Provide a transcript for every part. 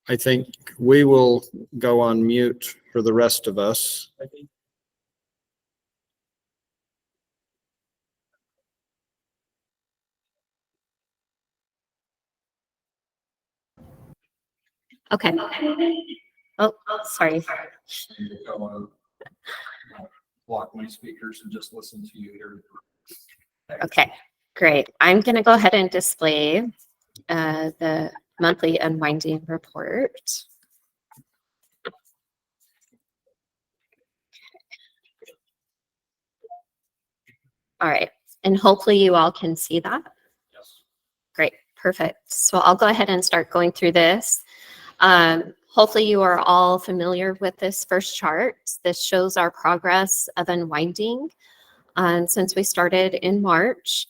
I think we will go on mute for the rest of us. Okay. Oh, sorry. Block my speakers and just listen to you here. Okay, great. I'm going to go ahead and display the monthly unwinding report. All right, and hopefully you all can see that. Yes. Great, perfect. So I'll go ahead and start going through this. Hopefully you are all familiar with this first chart. This shows our progress of unwinding since we started in March.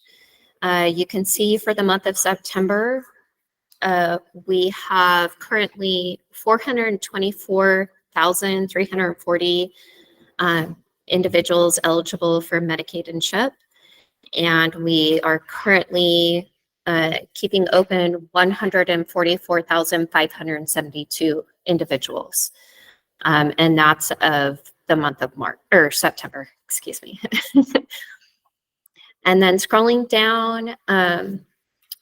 You can see for the month of September, we have currently 424,340 individuals eligible for Medicaid and CHIP. And we are currently keeping open 144,572 individuals. And that's of the month of March or September, excuse me. And then scrolling down,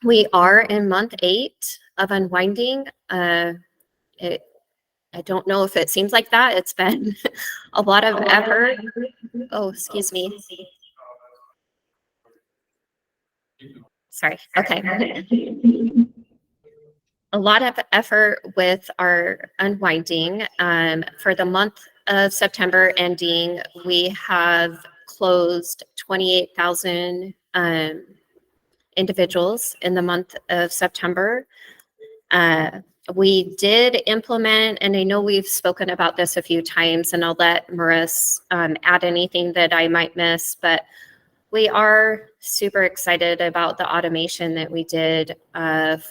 we are in month 8 of unwinding. I don't know if it seems like that. It's been a lot of effort. Oh, excuse me. Sorry. Okay. A lot of effort with our unwinding. For the month of September ending, we have closed 28,000 individuals in the month of September. We did implement, and I know we've spoken about this a few times, and I'll let Maurice add anything that I might miss, but we are super excited about the automation that we did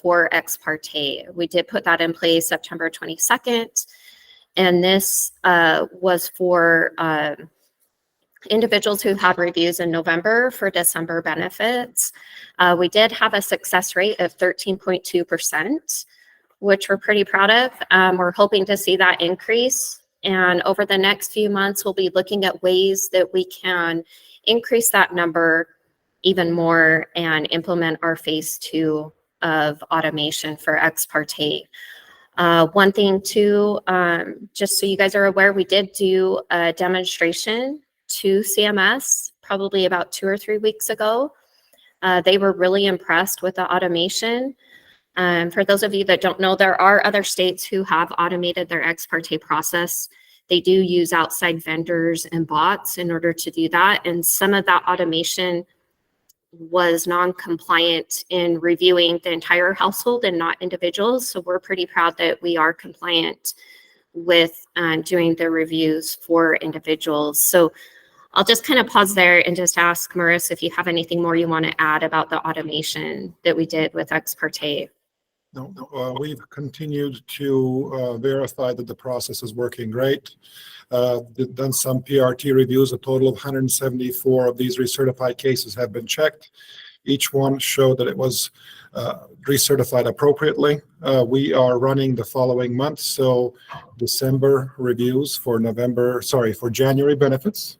for ex parte. We did put that in place September 22nd, and this was for individuals who had reviews in November for December benefits. We did have a success rate of 13.2%, which we're pretty proud of. We're hoping to see that increase. And over the next few months, we'll be looking at ways that we can increase that number even more and implement our phase 2 of automation for ex parte. One thing too, just so you guys are aware, we did do a demonstration to CMS probably about 2 or 3 weeks ago. They were really impressed with the automation. For those of you that don't know, there are other states who have automated their ex parte process. They do use outside vendors and bots in order to do that. And some of that automation was non-compliant in reviewing the entire household and not individuals. So we're pretty proud that we are compliant with doing the reviews for individuals. So I'll just kind of pause there and just ask Maurice if you have anything more you want to add about the automation that we did with ex parte. No, we've continued to verify that the process is working great. We've done some PRT reviews. A total of 174 of these recertified cases have been checked. Each one showed that it was recertified appropriately. We are running the following month, so December reviews for January benefits.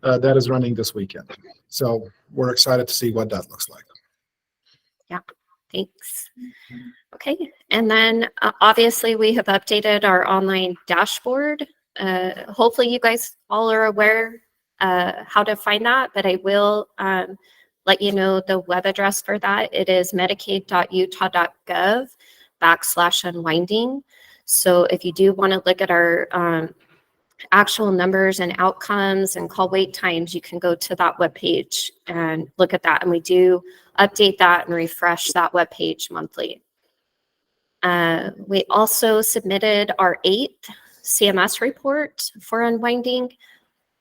That is running this weekend. So we're excited to see what that looks like. Yeah, thanks. Okay, and then obviously we have updated our online dashboard. Hopefully you guys all are aware how to find that, but I will let you know the web address for that. It is medicaid.utah.gov/unwinding. So if you do want to look at our actual numbers and outcomes and call wait times, you can go to that webpage and look at that. And we do update that and refresh that webpage monthly. We also submitted our 8th CMS report for unwinding.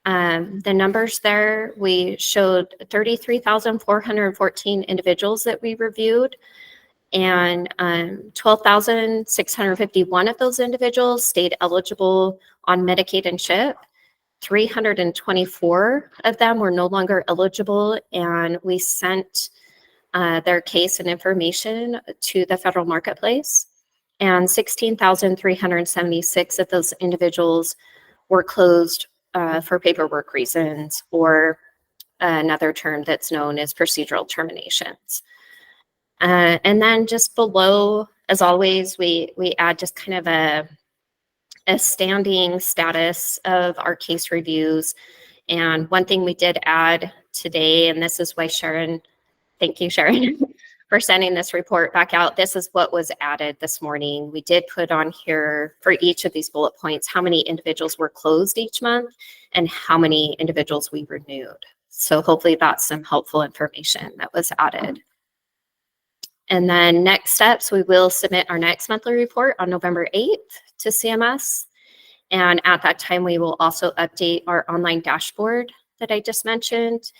The numbers there, we showed 33,414 individuals that we reviewed, and 12,651 of those individuals stayed eligible on Medicaid and CHIP. 324 of them were no longer eligible, and we sent their case and information to the federal marketplace. and 16,376 of those individuals were closed for paperwork reasons, or another term that's known as procedural terminations. And then just below, as always, we add just kind of a standing status of our case reviews. And one thing we did add today, and this is why Sharon, thank you, Sharon, for sending this report back out. This is what was added this morning. We did put on here for each of these bullet points how many individuals were closed each month and how many individuals we renewed. So hopefully that's some helpful information that was added. And then next steps, we will submit our next monthly report on November 8th to CMS. And at that time, we will also update our online dashboard that I just mentioned.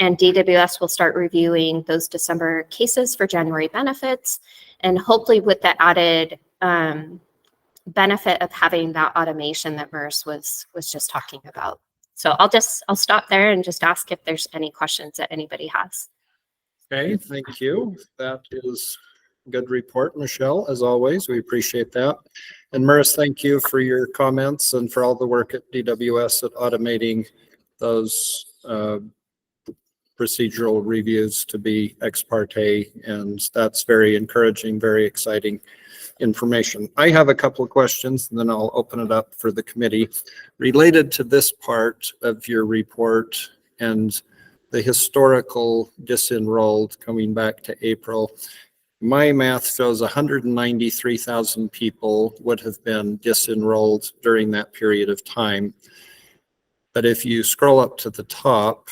And DWS will start reviewing those December cases for January benefits. And hopefully with the added benefit of having that automation that Merce was just talking about. So I'll stop there and just ask if there's any questions that anybody has. Okay, thank you. That is a good report, Michelle, as always. We appreciate that. And Maris, thank you for your comments and for all the work at DWS at automating those procedural reviews to be ex parte. And that's very encouraging, very exciting information. I have a couple of questions, and then I'll open it up for the committee related to this part of your report and the historical disenrolled coming back to April. My math shows 193,000 people would have been disenrolled during that period of time. But if you scroll up to the top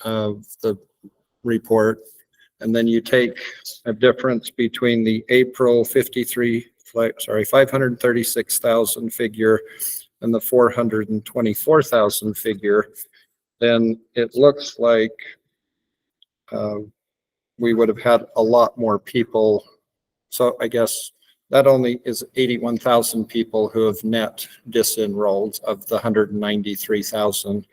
of the report, and then you take a difference between the April 536,000 figure and the 424,000 figure, then it looks like we would have had a lot more people. So I guess that only is 81,000 people who have net disenrolled of the 193,000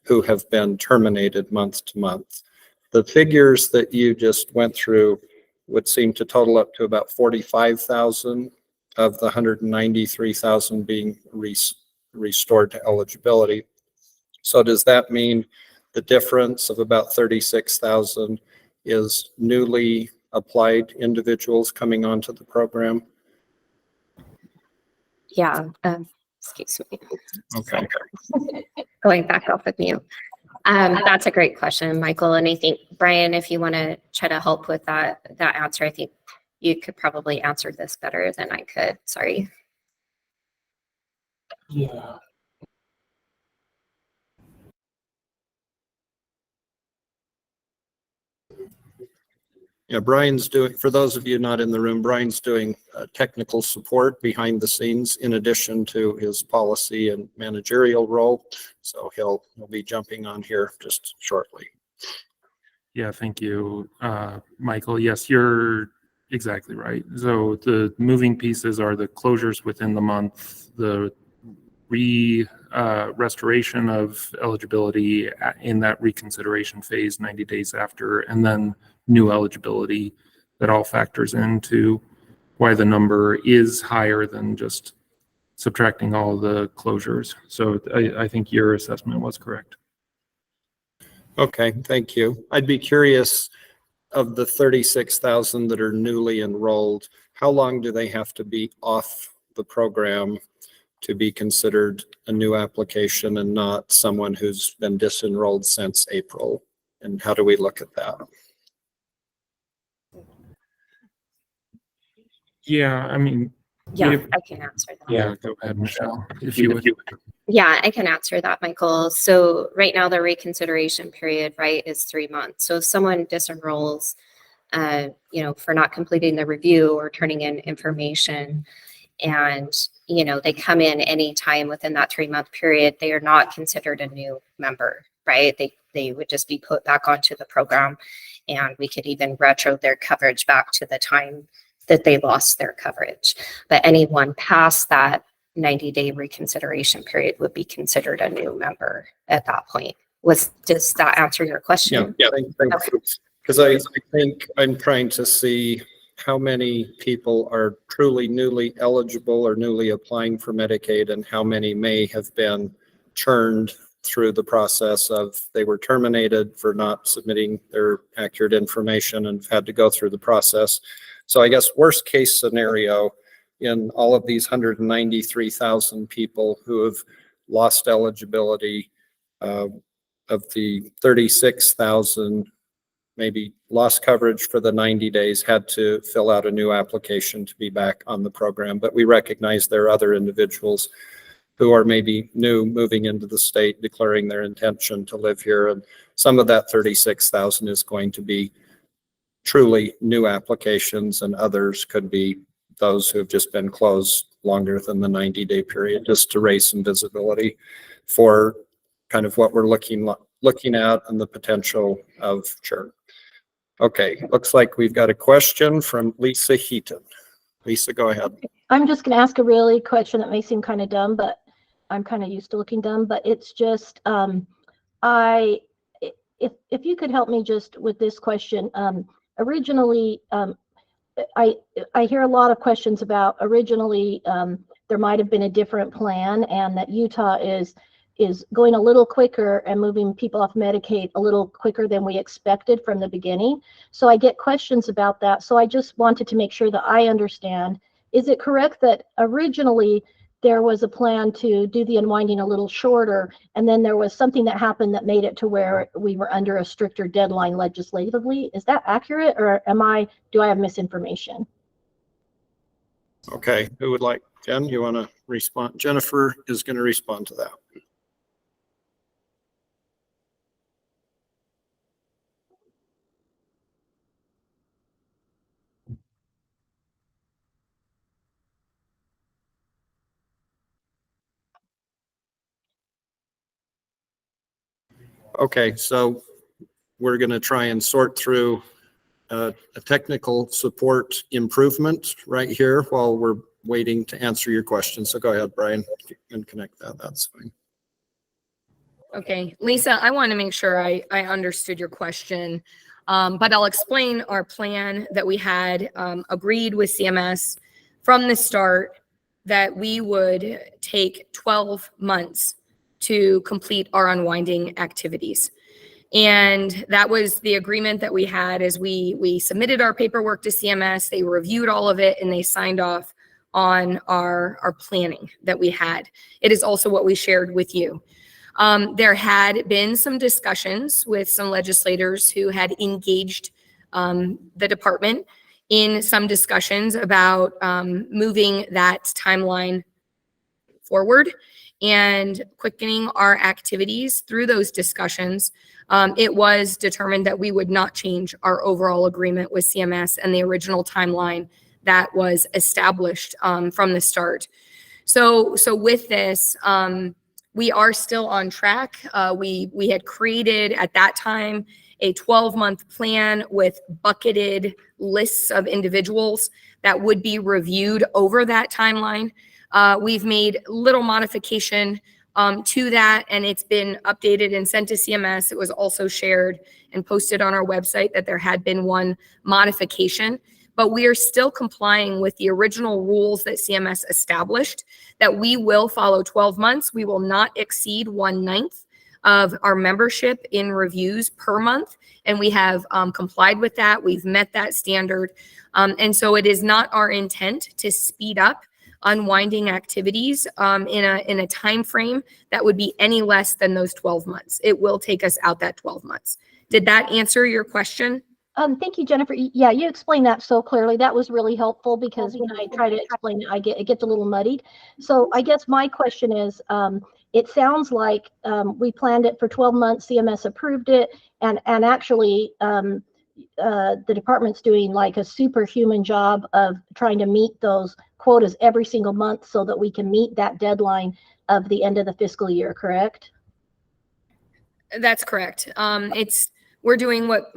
who have been terminated month to month. The figures that you just went through would seem to total up to about 45,000 of the 193,000 being restored to eligibility. So does that mean the difference of about 36,000 is newly applied individuals coming onto the program? Yeah, excuse me. Okay. Going back off of mute. That's a great question, Michael. And I think, Brian, if you want to try to help with that answer, I think you could probably answer this better than I could. Sorry. Yeah. Yeah, Brian's doing, for those of you not in the room, Brian's doing technical support behind the scenes in addition to his policy and managerial role. So he'll be jumping on here just shortly. Yeah, thank you, Michael. Yes, you're exactly right. So the moving pieces are the closures within the month, the restoration of eligibility in that reconsideration phase 90 days after, and then new eligibility. That all factors into why the number is higher than just subtracting all the closures. So I think your assessment was correct. Okay, thank you. I'd be curious, of the 36,000 that are newly enrolled, how long do they have to be off the program to be considered a new application and not someone who's been disenrolled since April? And how do we look at that? Yeah, I mean, Yeah, If- I can answer that. yeah, go ahead, Michelle, if you would. Yeah, I can answer that, Michael. So right now the reconsideration period, right, is 3 months. So if someone disenrolls, for not completing the review or turning in information, and, they come in anytime within that 3-month period, they are not considered a new member, right? They would just be put back onto the program, and we could even retro their coverage back to the time that they lost their coverage. But anyone past that 90-day reconsideration period would be considered a new member at that point. Does that answer your question? Yeah, thank you. Because I think I'm trying to see how many people are truly newly eligible or newly applying for Medicaid, and how many may have been churned through the process of they were terminated for not submitting their accurate information and had to go through the process. So I guess worst case scenario, in all of these 193,000 people who have lost eligibility, of the 36,000 maybe lost coverage for the 90 days, had to fill out a new application to be back on the program. But we recognize there are other individuals who are maybe new, moving into the state, declaring their intention to live here. And some of that 36,000 is going to be truly new applications, and others could be those who have just been closed longer than the 90-day period, just to raise some visibility for kind of what we're looking at and the potential of churn. Okay, looks like we've got a question from Lisa Heaton. Lisa, go ahead. I'm just going to ask a really question that may seem kind of dumb, but I'm kind of used to looking dumb, but it's just, if you could help me just with this question. Originally, I hear a lot of questions about originally, there might have been a different plan, and that Utah is going a little quicker and moving people off Medicaid a little quicker than we expected from the beginning. So I get questions about that. So I just wanted to make sure that I understand. Is it correct that originally there was a plan to do the unwinding a little shorter, and then there was something that happened that made it to where we were under a stricter deadline legislatively? Is that accurate, or do I have misinformation? Okay, who would like? Jen, you want to respond? Jennifer is going to respond to that. Okay, so we're going to try and sort through a technical support improvement right here while we're waiting to answer your question. So go ahead, Brian, you can connect that. That's fine. Okay, Lisa, I want to make sure I understood your question, but I'll explain our plan that we had agreed with CMS from the start, that we would take 12 months to complete our unwinding activities. And that was the agreement that we had as we submitted our paperwork to CMS. They reviewed all of it and they signed off on our planning that we had. It is also what we shared with you. There had been some discussions with some legislators who had engaged the department in some discussions about moving that timeline forward and quickening our activities. Through those discussions, it was determined that we would not change our overall agreement with CMS and the original timeline that was established from the start. So with this, we are still on track. We had created at that time a 12-month plan with bucketed lists of individuals that would be reviewed over that timeline. We've made little modification to that, and it's been updated and sent to CMS. It was also shared and posted on our website that there had been one modification, but we are still complying with the original rules that CMS established, that we will follow 12 months. We will not exceed 1/9 of our membership in reviews per month, and we have complied with that. We've met that standard, and so it is not our intent to speed up unwinding activities in a time frame that would be any less than those 12 months. It will take us out that 12 months. Did that answer your question? Thank you, Jennifer. Yeah, you explained that so clearly. That was really helpful, because when I try to explain it, it gets a little muddied. So I guess my question is, it sounds like we planned it for 12 months, CMS approved it, and actually the department's doing like a superhuman job of trying to meet those quotas every single month so that we can meet that deadline of the end of the fiscal year, correct? That's correct. We're doing what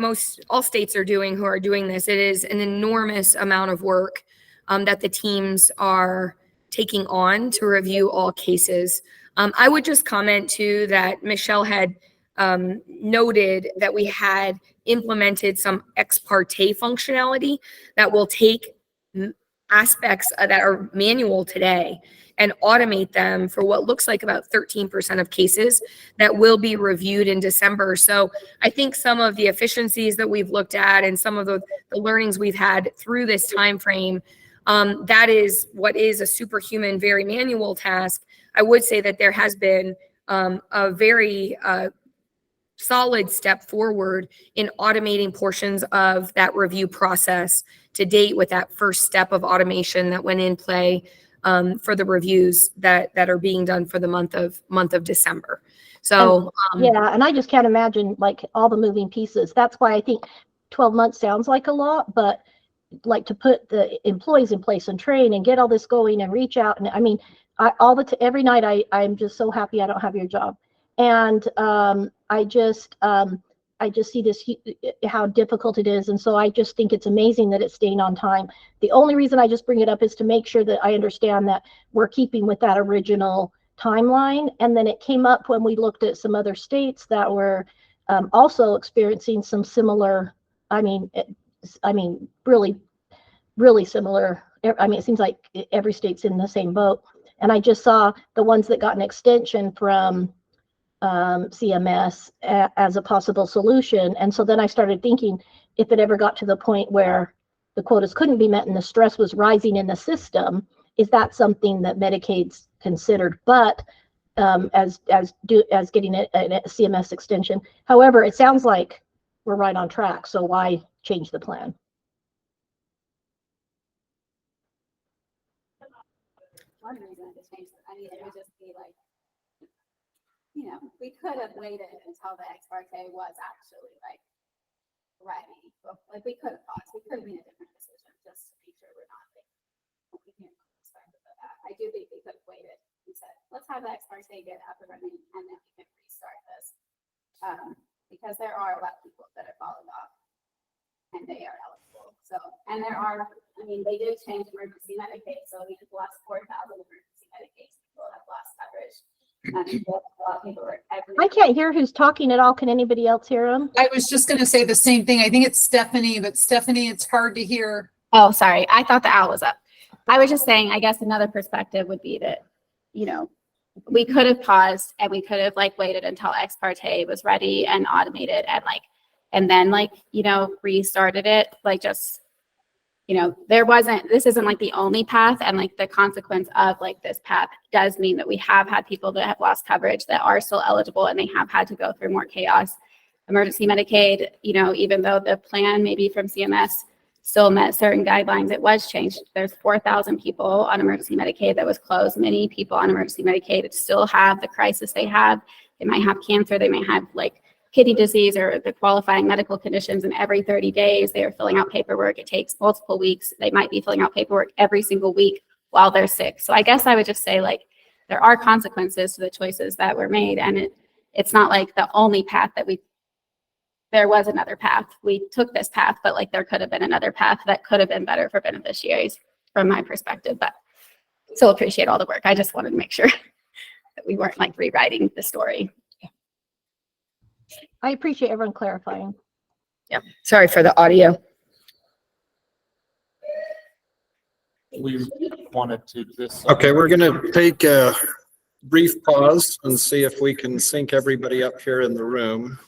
all states are doing who are doing this. It is an enormous amount of work that the teams are taking on to review all cases. I would just comment too that Michelle had noted that we had implemented some ex parte functionality that will take aspects that are manual today and automate them for what looks like about 13% of cases that will be reviewed in December. So I think some of the efficiencies that we've looked at and some of the learnings we've had through this time frame, that is what is a superhuman, very manual task. I would say that there has been a very solid step forward in automating portions of that review process to date, with that first step of automation that went in play for the reviews that are being done for the month of December. So yeah, and I just can't imagine like all the moving pieces. That's why I think 12 months sounds like a lot, but like to put the employees in place and train and get all this going and reach out. And I mean, every night I'm just so happy I don't have your job. And I just see this, how difficult it is. And so I just think it's amazing that it's staying on time. The only reason I just bring it up is to make sure that I understand that we're keeping with that original timeline. And then it came up when we looked at some other states that were also experiencing some similar, really, really similar. I mean, it seems like every state's in the same boat. And I just saw the ones that got an extension from CMS as a possible solution. And so then I started thinking, if it ever got to the point where the quotas couldn't be met and the stress was rising in the system, is that something that Medicaid's considered? But as getting a CMS extension. However, it sounds like we're right on track. So why change the plan? One reason to change it, I mean, it would just be like, we could have waited until the ex parte was actually like ready. Like we could have paused. We could have made a different decision just to make sure we're not like we can't expect that. I do think we could have waited and said, let's have the ex parte get up and running, and then we can restart this. Because there are a lot of people that have fallen off, and they are eligible. So, and there are, I mean, they did change emergency Medicaid, so we just lost 4,000 emergency Medicaid people have lost coverage. I can't hear who's talking at all. Can anybody else hear them? I was just going to say the same thing. I think it's Stephanie, but Stephanie, it's hard to hear. Oh, sorry. I thought the owl was up. I was just saying, I guess another perspective would be that, we could have paused and we could have like waited until ex parte was ready and automated and then restarted it. This isn't like the only path, and like the consequence of like this path does mean that we have had people that have lost coverage that are still eligible, and they have had to go through more chaos. Emergency Medicaid, even though the plan maybe from CMS still met certain guidelines, it was changed. There's 4,000 people on emergency Medicaid that was closed. Many people on emergency Medicaid still have the crisis they have. They might have cancer, they may have like kidney disease or the qualifying medical conditions, and every 30 days they are filling out paperwork. It takes multiple weeks. They might be filling out paperwork every single week while they're sick. So I guess I would just say like there are consequences to the choices that were made, and it's not like the only path that there was another path. We took this path, but like there could have been another path that could have been better for beneficiaries from my perspective, but still appreciate all the work. I just wanted to make sure that we weren't like rewriting the story. I appreciate everyone clarifying. yeah, sorry for the audio. We wanted to this. Okay, we're gonna take a brief pause and see if we can sync everybody up here in the room.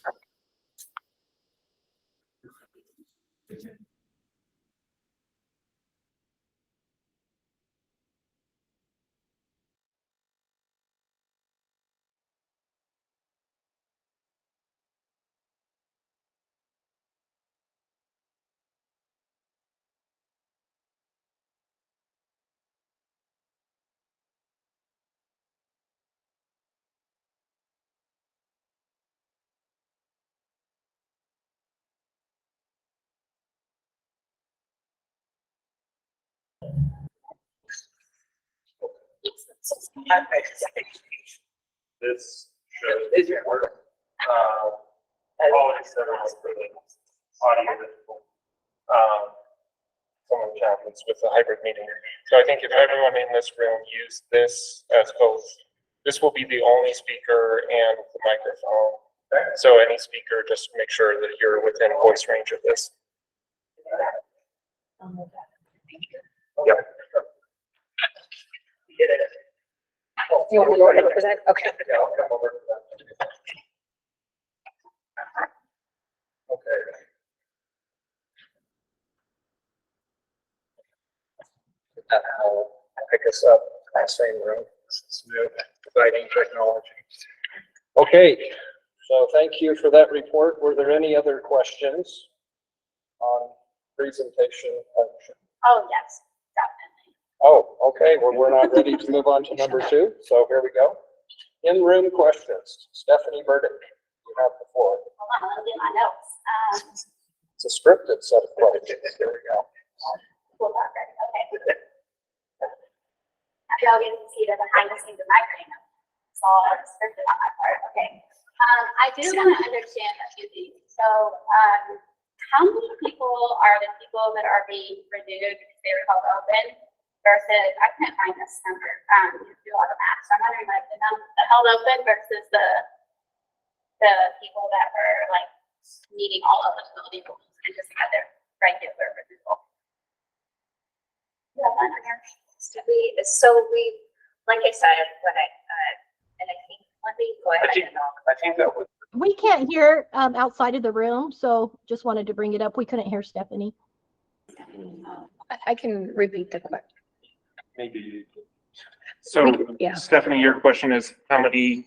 This shows work. All these are for the audio. Someone challenges with the hybrid meeting. So I think if everyone in this room used this as both, this will be the only speaker and the microphone. So any speaker, just make sure that you're within voice range of this. Yep. You want me to go ahead and present? Okay. Yeah, I'll come over. Okay. I'll pick us up in the same room. It's new, exciting technology. Okay, so thank you for that report. Were there any other questions on presentation function? Oh, yes, definitely. Oh, okay, well, we're not ready to move on to number 2, so here we go. In-room questions. Stephanie Burdick, you have the floor. Hold on, let me get my notes. It's a scripted set of questions. Here we go. Cool, perfect, okay. Y'all getting to see the behind the scenes of my brain. It's all scripted on my part, okay. I do want to understand a few things. So, how many people are the people that are being renewed because they were held open versus, I can't find this number, you do all the math. So I'm wondering like the held open versus the people that were like meeting all eligibility rules and just had their regular renewal. Yeah, under here. So we, like I said, when and I think, let me go ahead and I think that would. We can't hear outside of the room, so just wanted to bring it up. We couldn't hear Stephanie. I can repeat the question. Maybe. So Yeah. Stephanie, your question is how many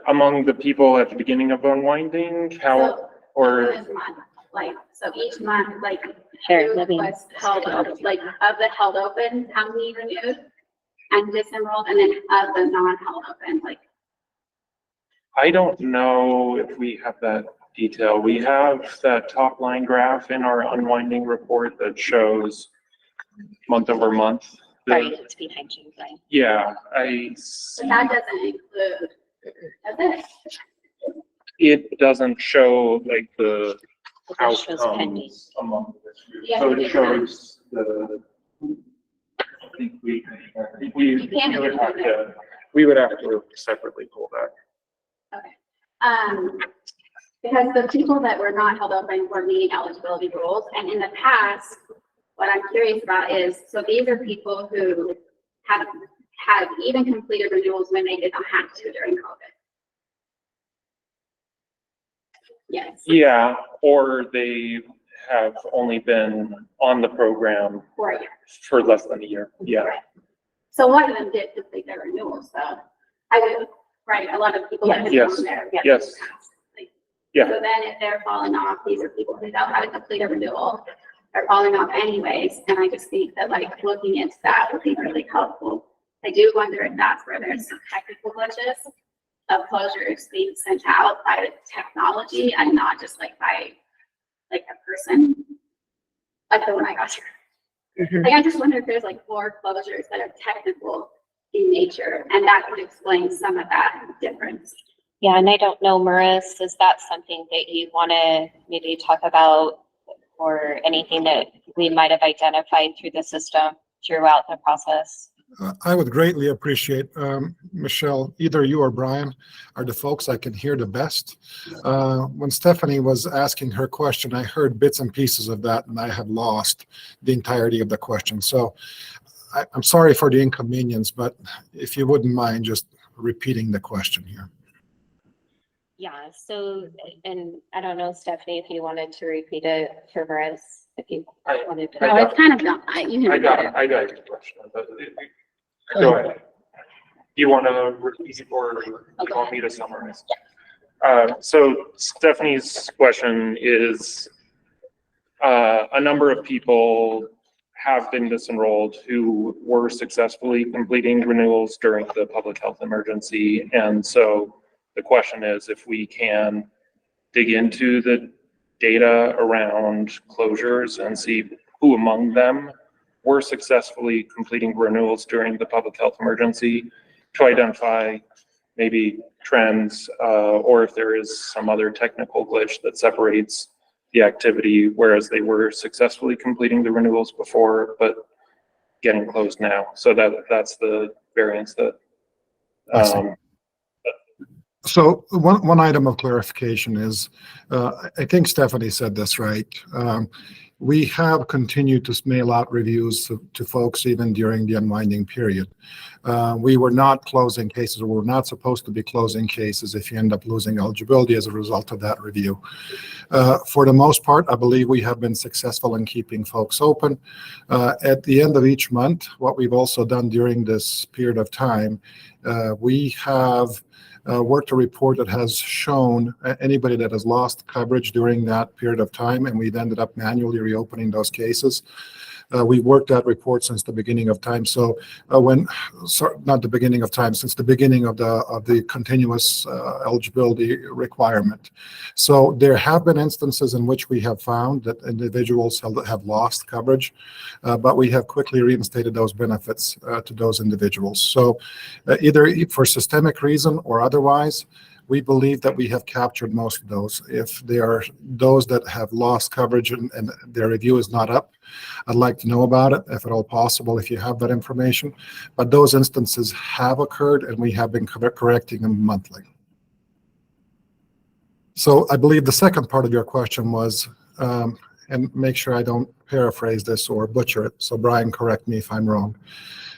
among the people at the beginning of unwinding, how, or? Each month, like, so each month, like, They're who living. was held open, like, of the held open, how many renewed and disenrolled, and then of the non-held open, like, I don't know if we have that detail. We have that top line graph in our unwinding report that shows month over month. Sorry, it's behind you, right? Yeah, but that doesn't include, does it? it doesn't show like the It just shows pending. outcomes among this group. Yeah, So you it shows the, I think we You can't would do have that. to, we would have to separately pull that. Okay. Because the people that were not held open were meeting eligibility rules, and in the past, what I'm curious about is, so these are people who have even completed renewals when they did not have to during COVID. Yes, Yeah, or they have only been on the program for a year. for less than a year. Yeah. So one of them did complete their renewal, so I would, right, a lot of people that have Yes. gone there. Yes. Like, Yeah. So then if they're falling off, these are people who don't have a complete renewal, they're falling off anyways, and I just think that like looking into that would be really helpful. I do wonder if that's where there's some technical glitches of closures being sent out by technology and not just like by like a person, like the one I got here. Like, I just wonder if there's like more closures that are technical in nature, and that would explain some of that difference. Yeah, and I don't know, Maurice, is that something that you want to maybe talk about or anything that we might have identified through the system throughout the process? I would greatly appreciate, Michelle, either you or Brian are the folks I can hear the best. When Stephanie was asking her question, I heard bits and pieces of that, and I have lost the entirety of the question. So I'm sorry for the inconvenience, but if you wouldn't mind just repeating the question here. Yeah, so, and I don't know, Stephanie, if you wanted to repeat it for Maurice, if you wanted to. No, it's kind of dumb. You can. I got your question. But go ahead. You want to repeat or you want me to summarize? So Stephanie's question is, a number of people have been disenrolled who were successfully completing renewals during the public health emergency. And so the question is if we can dig into the data around closures and see who among them were successfully completing renewals during the public health emergency to identify maybe trends, or if there is some other technical glitch that separates the activity, whereas they were successfully completing the renewals before, but getting closed now. So that's the variance that. So one item of clarification is, I think Stephanie said this right. We have continued to mail out reviews to folks even during the unwinding period. We were not closing cases, or we're not supposed to be closing cases if you end up losing eligibility as a result of that review. For the most part, I believe we have been successful in keeping folks open. At the end of each month, what we've also done during this period of time, we have worked a report that has shown anybody that has lost coverage during that period of time, and we've ended up manually reopening those cases. We've worked that report since the beginning of time. So not the beginning of time, since the beginning of the continuous eligibility requirement. So there have been instances in which we have found that individuals have lost coverage, but we have quickly reinstated those benefits to those individuals. So either for systemic reason or otherwise, we believe that we have captured most of those. If there are those that have lost coverage and their review is not up, I'd like to know about it, if at all possible, if you have that information. But those instances have occurred, and we have been correcting them monthly. So I believe the second part of your question was, and make sure I don't paraphrase this or butcher it, so Brian, correct me if I'm wrong.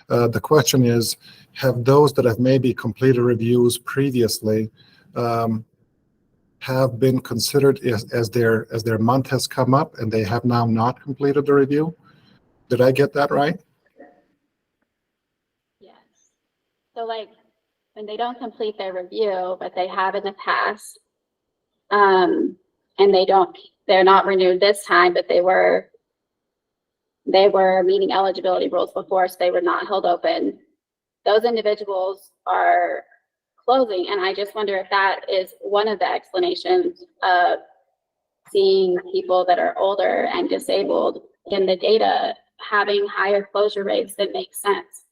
The question is, have those that have maybe completed reviews previously have been considered as their month has come up and they have now not completed the review? Did I get that right? Yes. So like when they don't complete their review, but they have in the past, and they're not renewed this time, but they were meeting eligibility rules before, so they were not held open. Those individuals are closing, and I just wonder if that is one of the explanations of seeing people that are older and disabled in the data having higher closure rates that make sense,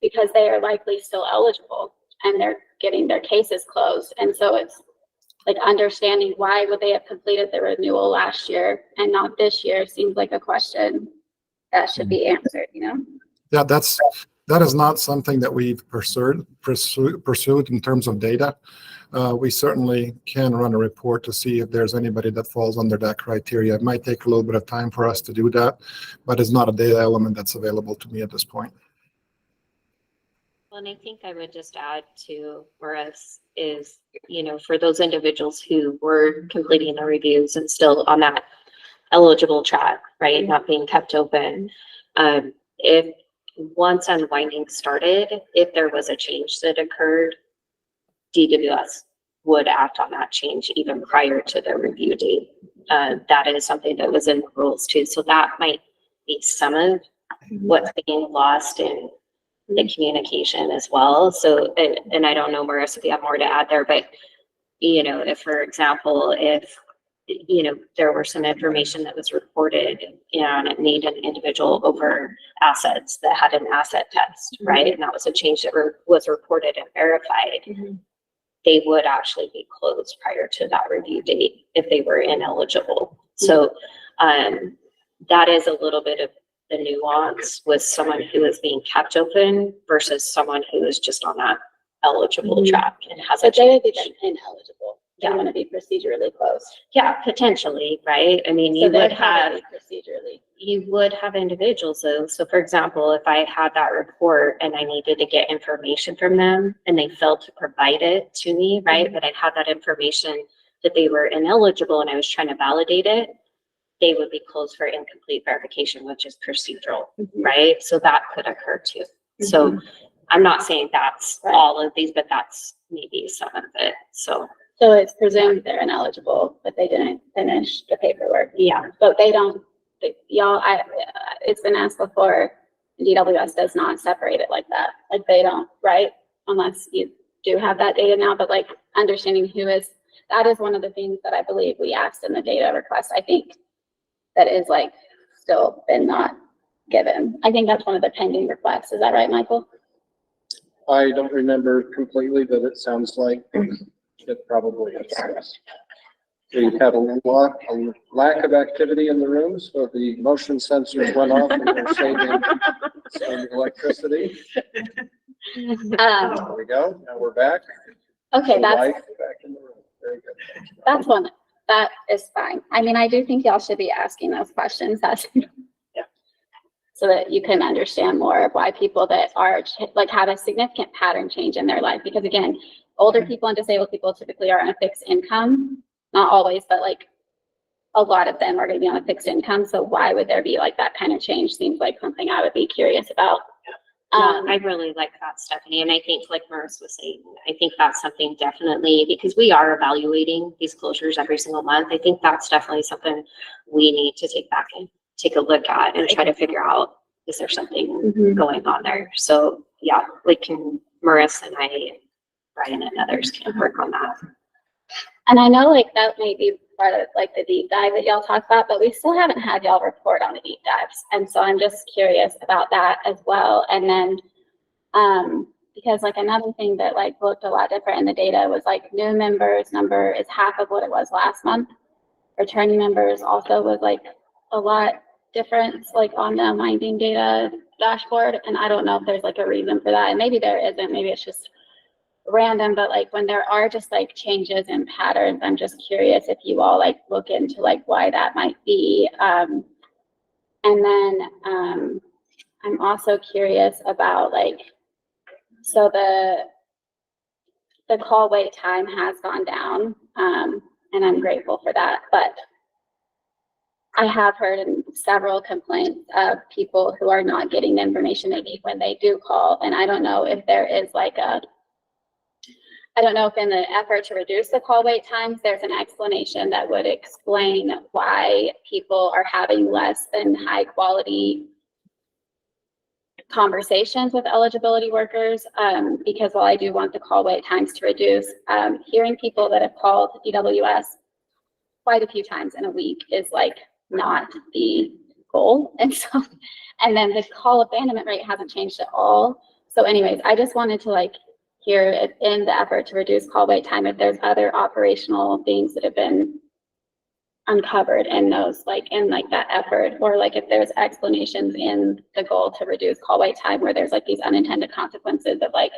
because they are likely still eligible and they're getting their cases closed. And so it's like understanding why would they have completed the renewal last year and not this year seems like a question that should be answered, you know? Yeah, that is not something that we've pursued in terms of data. We certainly can run a report to see if there's anybody that falls under that criteria. It might take a little bit of time for us to do that, but it's not a data element that's available to me at this point. Well, and I think I would just add to Maurice is, for those individuals who were completing the reviews and still on that eligible track, right, not being kept open, if once unwinding started, if there was a change that occurred, DWS would act on that change even prior to the review date. That is something that was in the rules too. So that might be some of what's being lost in the communication as well. So, and I don't know, Marissa, if you have more to add there, but, if, for example, if, there were some information that was reported and it made an individual over assets that had an asset test, right? And that was a change that was reported and verified. They would actually be closed prior to that review date if they were ineligible. So that is a little bit of the nuance with someone who is being kept open versus someone who is just on that eligible track and has a change. But they would be then ineligible. They Yeah. want to be procedurally closed. Yeah, potentially, right? I mean, So you they're would have probably procedurally. you would have individuals though. So for example, if I had that report and I needed to get information from them and they failed to provide it to me, right? But I had that information that they were ineligible and I was trying to validate it, they would be closed for incomplete verification, which is procedural, right? So that could occur too. So I'm not saying that's all of these, but that's maybe some of it. So it's presumed they're ineligible, but they didn't finish the paperwork. yeah. But they don't, it's been asked before, DWS does not separate it like that. Like they don't, right? Unless you do have that data now, but like understanding that is one of the things that I believe we asked in the data request. I think that is like still been not given. I think that's one of the pending requests. Is that right, Michael? I don't remember completely, but it sounds like it probably is. We had a lack of activity in the room, so the motion sensors went off and we're saving some electricity. There we go. Now we're back. Okay, that's one, that is fine. I mean, I do think y'all should be asking those questions as so that you can understand more of why people that are like have a significant pattern change in their life. Because again, older people and disabled people typically are on a fixed income, not always, but like a lot of them are going to be on a fixed income. So why would there be like that kind of change? Seems like something I would be curious about. Yeah, I really like that, Stephanie. And I think, like Marissa was saying, I think that's something definitely, because we are evaluating these closures every single month. I think that's definitely something we need to take back and take a look at and try to figure out, is there something going on there? So yeah, we can, Marissa and I, Brian and others can work on that. And I know like that may be part of like the deep dive that y'all talk about, but we still haven't had y'all report on the deep dives. And so I'm just curious about that as well. And then, because like another thing that like looked a lot different in the data was like new members number is half of what it was last month. Returning members also was like a lot different, like on the Minding data dashboard. And I don't know if there's like a reason for that. And maybe there isn't, maybe it's just random, but like when there are just like changes in patterns, I'm just curious if you all like look into like why that might be. And then I'm also curious about like, so the call wait time has gone down, and I'm grateful for that, but I have heard several complaints of people who are not getting the information they need when they do call. And I don't know if there is like I don't know if in the effort to reduce the call wait times, there's an explanation that would explain why people are having less than high quality conversations with eligibility workers. Because while I do want the call wait times to reduce, hearing people that have called EWS quite a few times in a week is like not the goal. And so, and then the call abandonment rate hasn't changed at all. So anyways, I just wanted to like hear if in the effort to reduce call wait time, if there's other operational things that have been uncovered in those, like in like that effort, or like if there's explanations in the goal to reduce call wait time where there's like these unintended consequences of like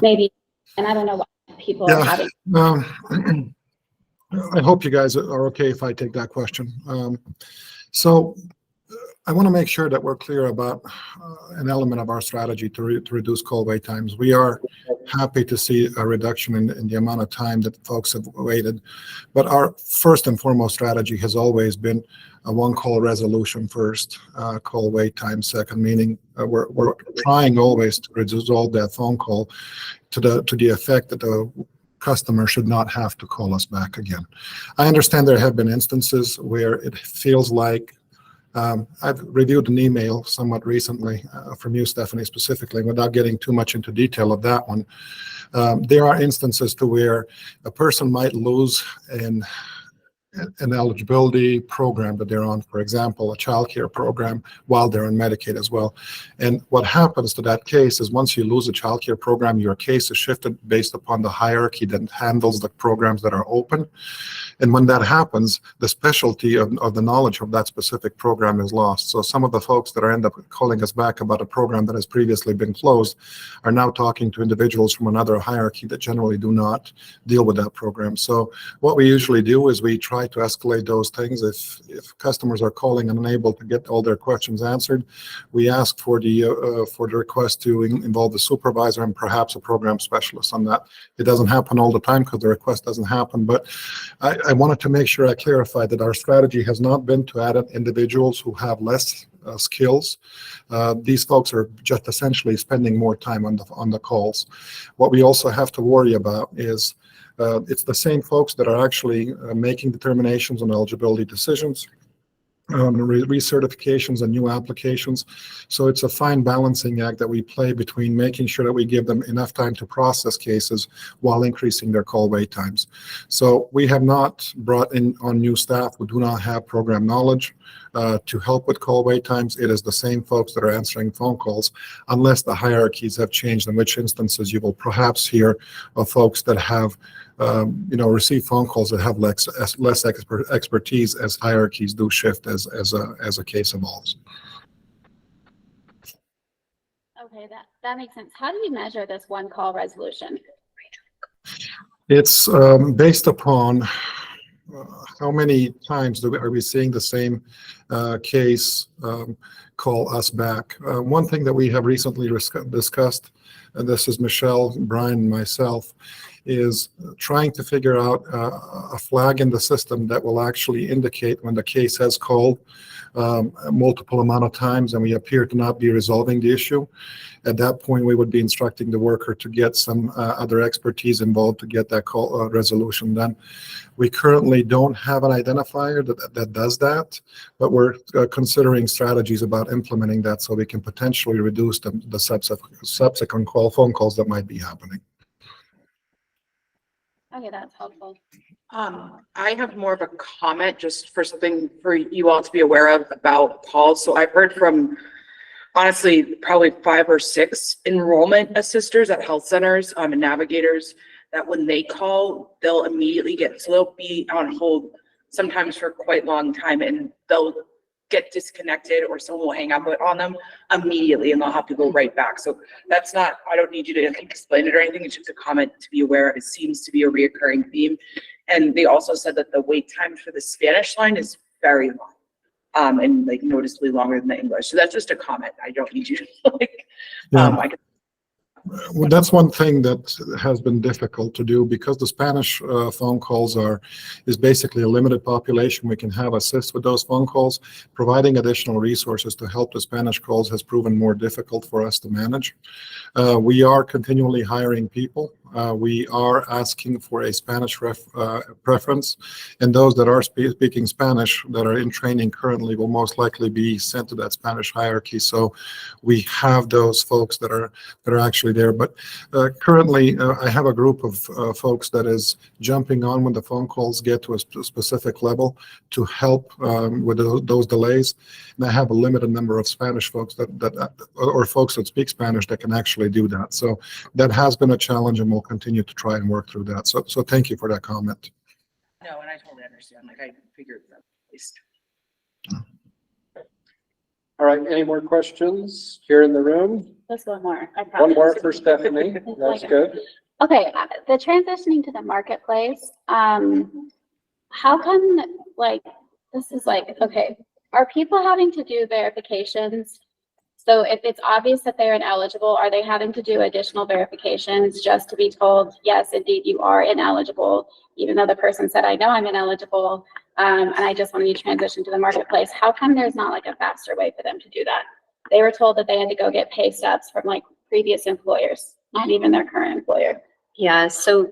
maybe, and I don't know why people are having. I hope you guys are okay if I take that question. So I want to make sure that we're clear about an element of our strategy to reduce call wait times. We are happy to see a reduction in the amount of time that folks have waited, but our first and foremost strategy has always been a one-call resolution first, call wait time second, meaning we're trying always to resolve that phone call to the effect that the customer should not have to call us back again. I understand there have been instances where it feels like I've reviewed an email somewhat recently from you, Stephanie, specifically, without getting too much into detail of that one. There are instances to where a person might lose an eligibility program that they're on, for example, a child care program, while they're on Medicaid as well. And what happens to that case is once you lose a child care program, your case is shifted based upon the hierarchy that handles the programs that are open. And when that happens, the specialty of the knowledge of that specific program is lost. So some of the folks that end up calling us back about a program that has previously been closed are now talking to individuals from another hierarchy that generally do not deal with that program. So what we usually do is we try to escalate those things. If customers are calling and unable to get all their questions answered, we ask for the request to involve the supervisor and perhaps a program specialist on that. It doesn't happen all the time because the request doesn't happen, but I wanted to make sure I clarified that our strategy has not been to add individuals who have less skills. These folks are just essentially spending more time on the calls. What we also have to worry about is it's the same folks that are actually making determinations on eligibility decisions, recertifications and new applications. So it's a fine balancing act that we play between making sure that we give them enough time to process cases while increasing their call wait times. So we have not brought in on new staff who do not have program knowledge to help with call wait times. It is the same folks that are answering phone calls, unless the hierarchies have changed, in which instances you will perhaps hear of folks that have receive phone calls that have less expertise as hierarchies do shift as a case evolves. Okay, that makes sense. How do you measure this one call resolution? It's based upon how many times are we seeing the same case call us back. One thing that we have recently discussed, and this is Michelle, Brian, and myself, is trying to figure out a flag in the system that will actually indicate when the case has called multiple amount of times and we appear to not be resolving the issue. At that point, we would be instructing the worker to get some other expertise involved to get that call resolution done. We currently don't have an identifier that does that, but we're considering strategies about implementing that so we can potentially reduce the subsequent phone calls that might be happening. Okay, that's helpful. I have more of a comment just for something for you all to be aware of about calls. So I've heard from, honestly, probably 5 or 6 enrollment assisters at health centers and navigators that when they call, they'll immediately so they'll be on hold sometimes for quite a long time and they'll get disconnected or someone will hang up on them immediately and they'll have to go right back. So that's not, I don't need you to explain it or anything. It's just a comment to be aware of. It seems to be a reoccurring theme. And they also said that the wait time for the Spanish line is very long. And like noticeably longer than the English. So that's just a comment. I don't need you to like, I can. Well, that's one thing that has been difficult to do because the Spanish phone calls is basically a limited population. We can have assist with those phone calls. Providing additional resources to help the Spanish calls has proven more difficult for us to manage. We are continually hiring people. We are asking for a Spanish preference, and those that are speaking Spanish that are in training currently will most likely be sent to that Spanish hierarchy. So we have those folks that are actually there. But currently, I have a group of folks that is jumping on when the phone calls get to a specific level to help with those delays. And I have a limited number of Spanish folks or folks that speak Spanish that can actually do that. So that has been a challenge, and we'll continue to try and work through that. So thank you for that comment. No, and I totally understand. Like I figured that at least. All right, any more questions here in the room? Let's go more. I One promise. more for Stephanie. That's good. Okay, the transitioning to the marketplace, how come, like, this is like, okay, are people having to do verifications? So if it's obvious that they're ineligible, are they having to do additional verifications just to be told, yes, indeed, you are ineligible, even though the person said, I know I'm ineligible, and I just want to be transitioned to the marketplace? How come there's not like a faster way for them to do that? They were told that they had to go get pay stubs from like previous employers, not even their current employer. Yeah, so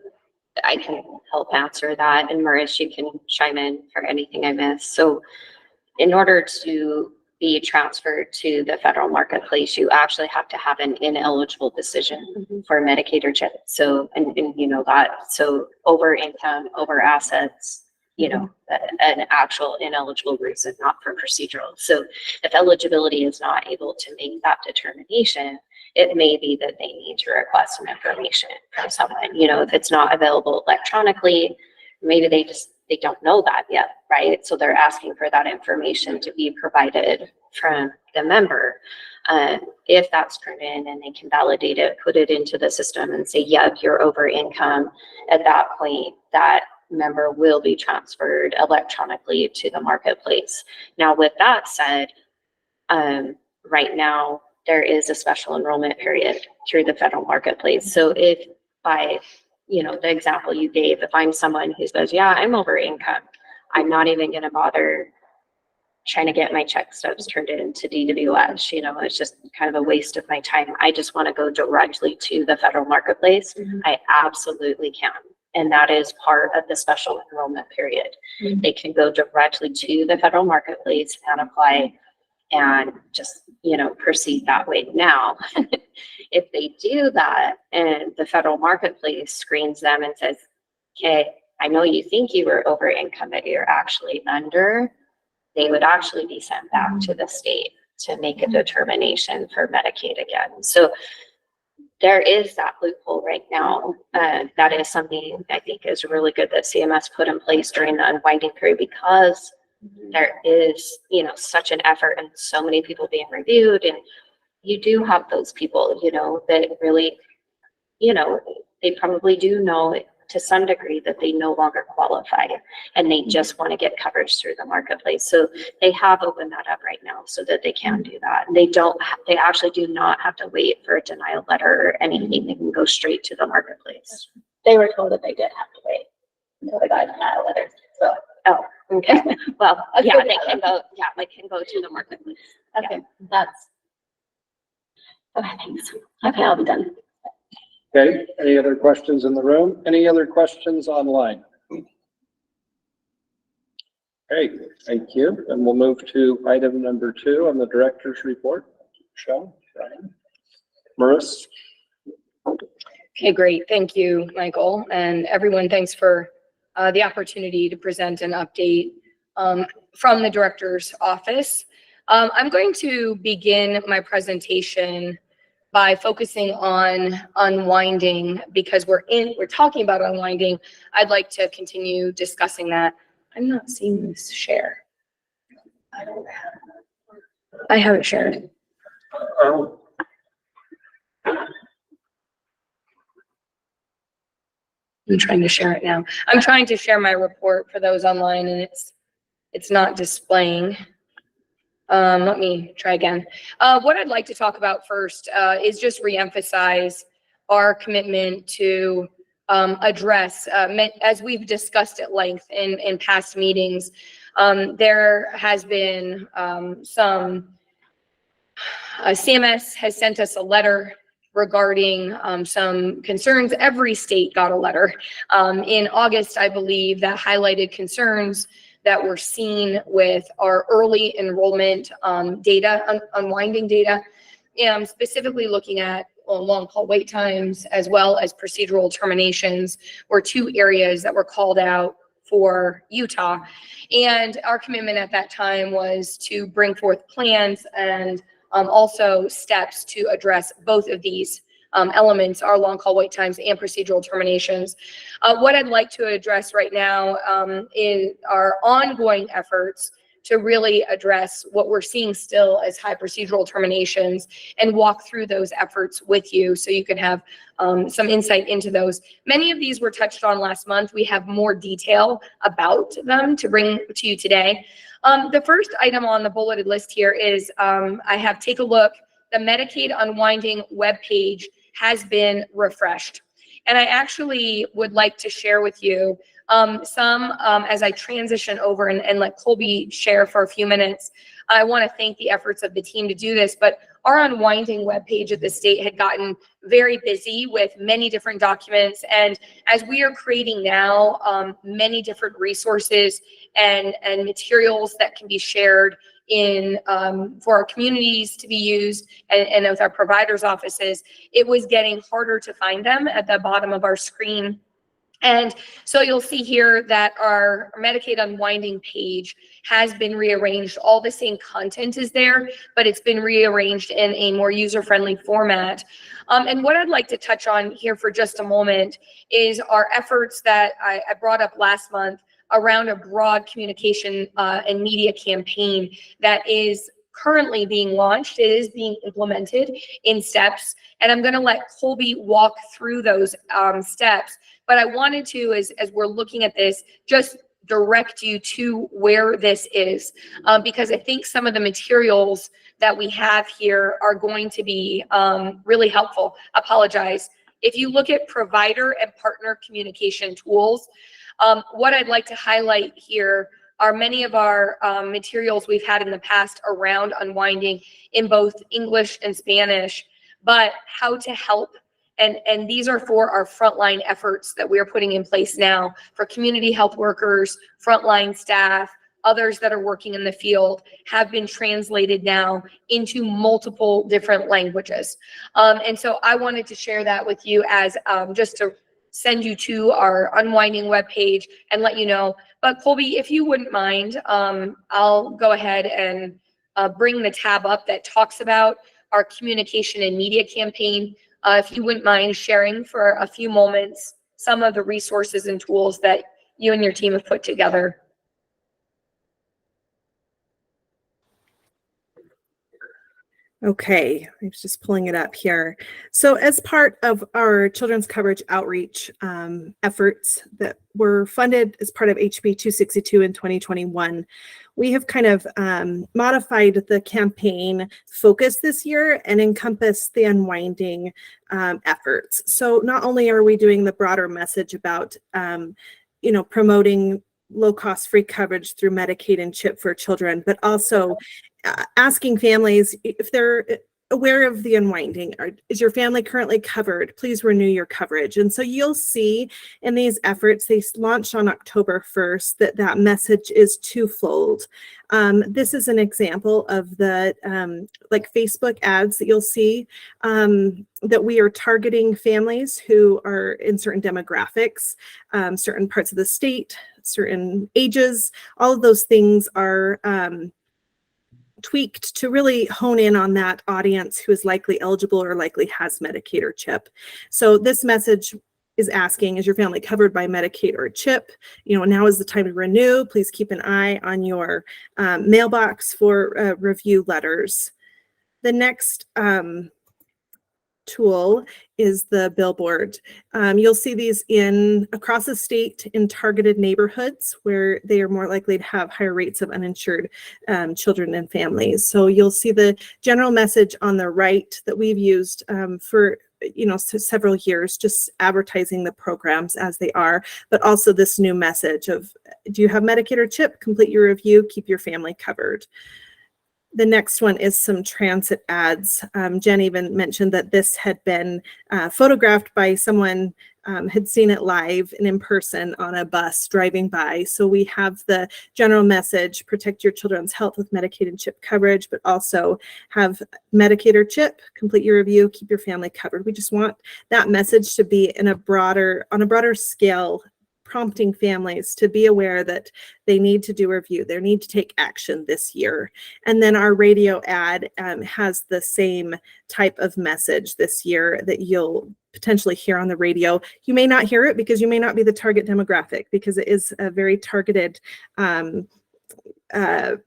I can help answer that, and Marish, you can chime in for anything I miss. So in order to be transferred to the federal marketplace, you actually have to have an ineligible decision for Medicaid or CHIP. So, and you know that, so over income, over assets, you know, an actual ineligible reason, not for procedural. So if eligibility is not able to make that determination, it may be that they need to request some information from someone. You know, if it's not available electronically, maybe they don't know that yet, right? So they're asking for that information to be provided from the member. If that's turned in and they can validate it, put it into the system and say, yeah, you're over income, at that point, that member will be transferred electronically to the marketplace. Now, with that said, right now, there is a special enrollment period through the federal marketplace. So if by, you know, the example you gave, if I'm someone who says, yeah, I'm over income, I'm not even going to bother trying to get my check stubs turned into DWS, you know, it's just kind of a waste of my time. I just want to go directly to the federal marketplace. I absolutely can. And that is part of the special enrollment period. They can go directly to the federal marketplace and apply and just, you know, proceed that way. Now, if they do that and the federal marketplace screens them and says, okay, I know you think you were over income, but you're actually under, they would actually be sent back to the state to make a determination for Medicaid again. So there is that loophole right now. That is something I think is really good that CMS put in place during the unwinding period, because there is, you know, such an effort and so many people being reviewed, and you do have those people, you know, that really, you know, they probably do know to some degree that they no longer qualify and they just want to get coverage through the marketplace. So they have opened that up right now so that they can do that. And they actually do not have to wait for a denial letter or anything. They can go straight to the marketplace. They were told that they did have to wait until they got denial letters. So, Oh, okay. Well, yeah, they can go to the marketplace. okay, that's. Okay, thanks. Okay, I'll be done. Okay, any other questions in the room? Any other questions online? Okay, thank you. And we'll move to item number 2 on the director's report. Michelle, Brian, Maurice. Okay, great. Thank you, Michael, and everyone. Thanks for the opportunity to present an update from the director's office. I'm going to begin my presentation by focusing on unwinding because we're talking about unwinding. I'd like to continue discussing that. I'm not seeing this share. I haven't shared. I'm trying to share it now. I'm trying to share my report for those online and it's not displaying. Let me try again. What I'd like to talk about first is just reemphasize our commitment to address, as we've discussed at length in past meetings, there has been CMS has sent us a letter regarding some concerns. Every state got a letter in August, I believe, that highlighted concerns that were seen with our early enrollment data, unwinding data, and specifically looking at long call wait times as well as procedural terminations were 2 areas that were called out for Utah. And our commitment at that time was to bring forth plans and also steps to address both of these elements, our long call wait times and procedural terminations. What I'd like to address right now is our ongoing efforts to really address what we're seeing still as high procedural terminations and walk through those efforts with you so you can have some insight into those. Many of these were touched on last month. We have more detail about them to bring to you today. The first item on the bulleted list here is I have take a look. The Medicaid unwinding webpage has been refreshed. And I actually would like to share with you as I transition over and let Colby share for a few minutes. I want to thank the efforts of the team to do this, but our unwinding webpage at the state had gotten very busy with many different documents. And as we are creating now many different resources and materials that can be shared in for our communities to be used and with our providers' offices, it was getting harder to find them at the bottom of our screen. And so you'll see here that our Medicaid unwinding page has been rearranged. All the same content is there, but it's been rearranged in a more user-friendly format. And what I'd like to touch on here for just a moment is our efforts that I brought up last month around a broad communication and media campaign that is currently being launched. It is being implemented in steps, and I'm going to let Colby walk through those steps. But I wanted to, as we're looking at this, just direct you to where this is, because I think some of the materials that we have here are going to be really helpful. Apologize. If you look at provider and partner communication tools, what I'd like to highlight here are many of our materials we've had in the past around unwinding in both English and Spanish, but how to help. And these are for our frontline efforts that we are putting in place now for community health workers, frontline staff, others that are working in the field have been translated now into multiple different languages. And so I wanted to share that with you as just to send you to our unwinding webpage and let you know. But Colby, if you wouldn't mind, I'll go ahead and bring the tab up that talks about our communication and media campaign. If you wouldn't mind sharing for a few moments some of the resources and tools that you and your team have put together. Okay, I was just pulling it up here. So as part of our children's coverage outreach efforts that were funded as part of HB 262 in 2021, we have kind of modified the campaign focus this year and encompass the unwinding efforts. So not only are we doing the broader message about, promoting low-cost free coverage through Medicaid and CHIP for children, but also asking families if they're aware of the unwinding. Is your family currently covered? Please renew your coverage. And so you'll see in these efforts, they launched on October 1st, that message is twofold. This is an example of the like Facebook ads that you'll see, that we are targeting families who are in certain demographics, certain parts of the state, certain ages. All of those things are tweaked to really hone in on that audience who is likely eligible or likely has Medicaid or CHIP. So this message is asking, is your family covered by Medicaid or CHIP? Now is the time to renew. Please keep an eye on your mailbox for review letters. The next tool is the billboard. You'll see these across the state in targeted neighborhoods where they are more likely to have higher rates of uninsured children and families. So you'll see the general message on the right that we've used for several years, just advertising the programs as they are, but also this new message of, do you have Medicaid or CHIP? Complete your review, keep your family covered. The next one is some transit ads. Jen even mentioned that this had been photographed by someone, had seen it live and in person on a bus driving by. So we have the general message, protect your children's health with Medicaid and CHIP coverage, but also have Medicaid or CHIP, complete your review, keep your family covered. We just want that message to be on a broader scale, prompting families to be aware that they need to do a review, they need to take action this year. And then our radio ad has the same type of message this year that you'll potentially hear on the radio. You may not hear it because you may not be the target demographic, because it is a very targeted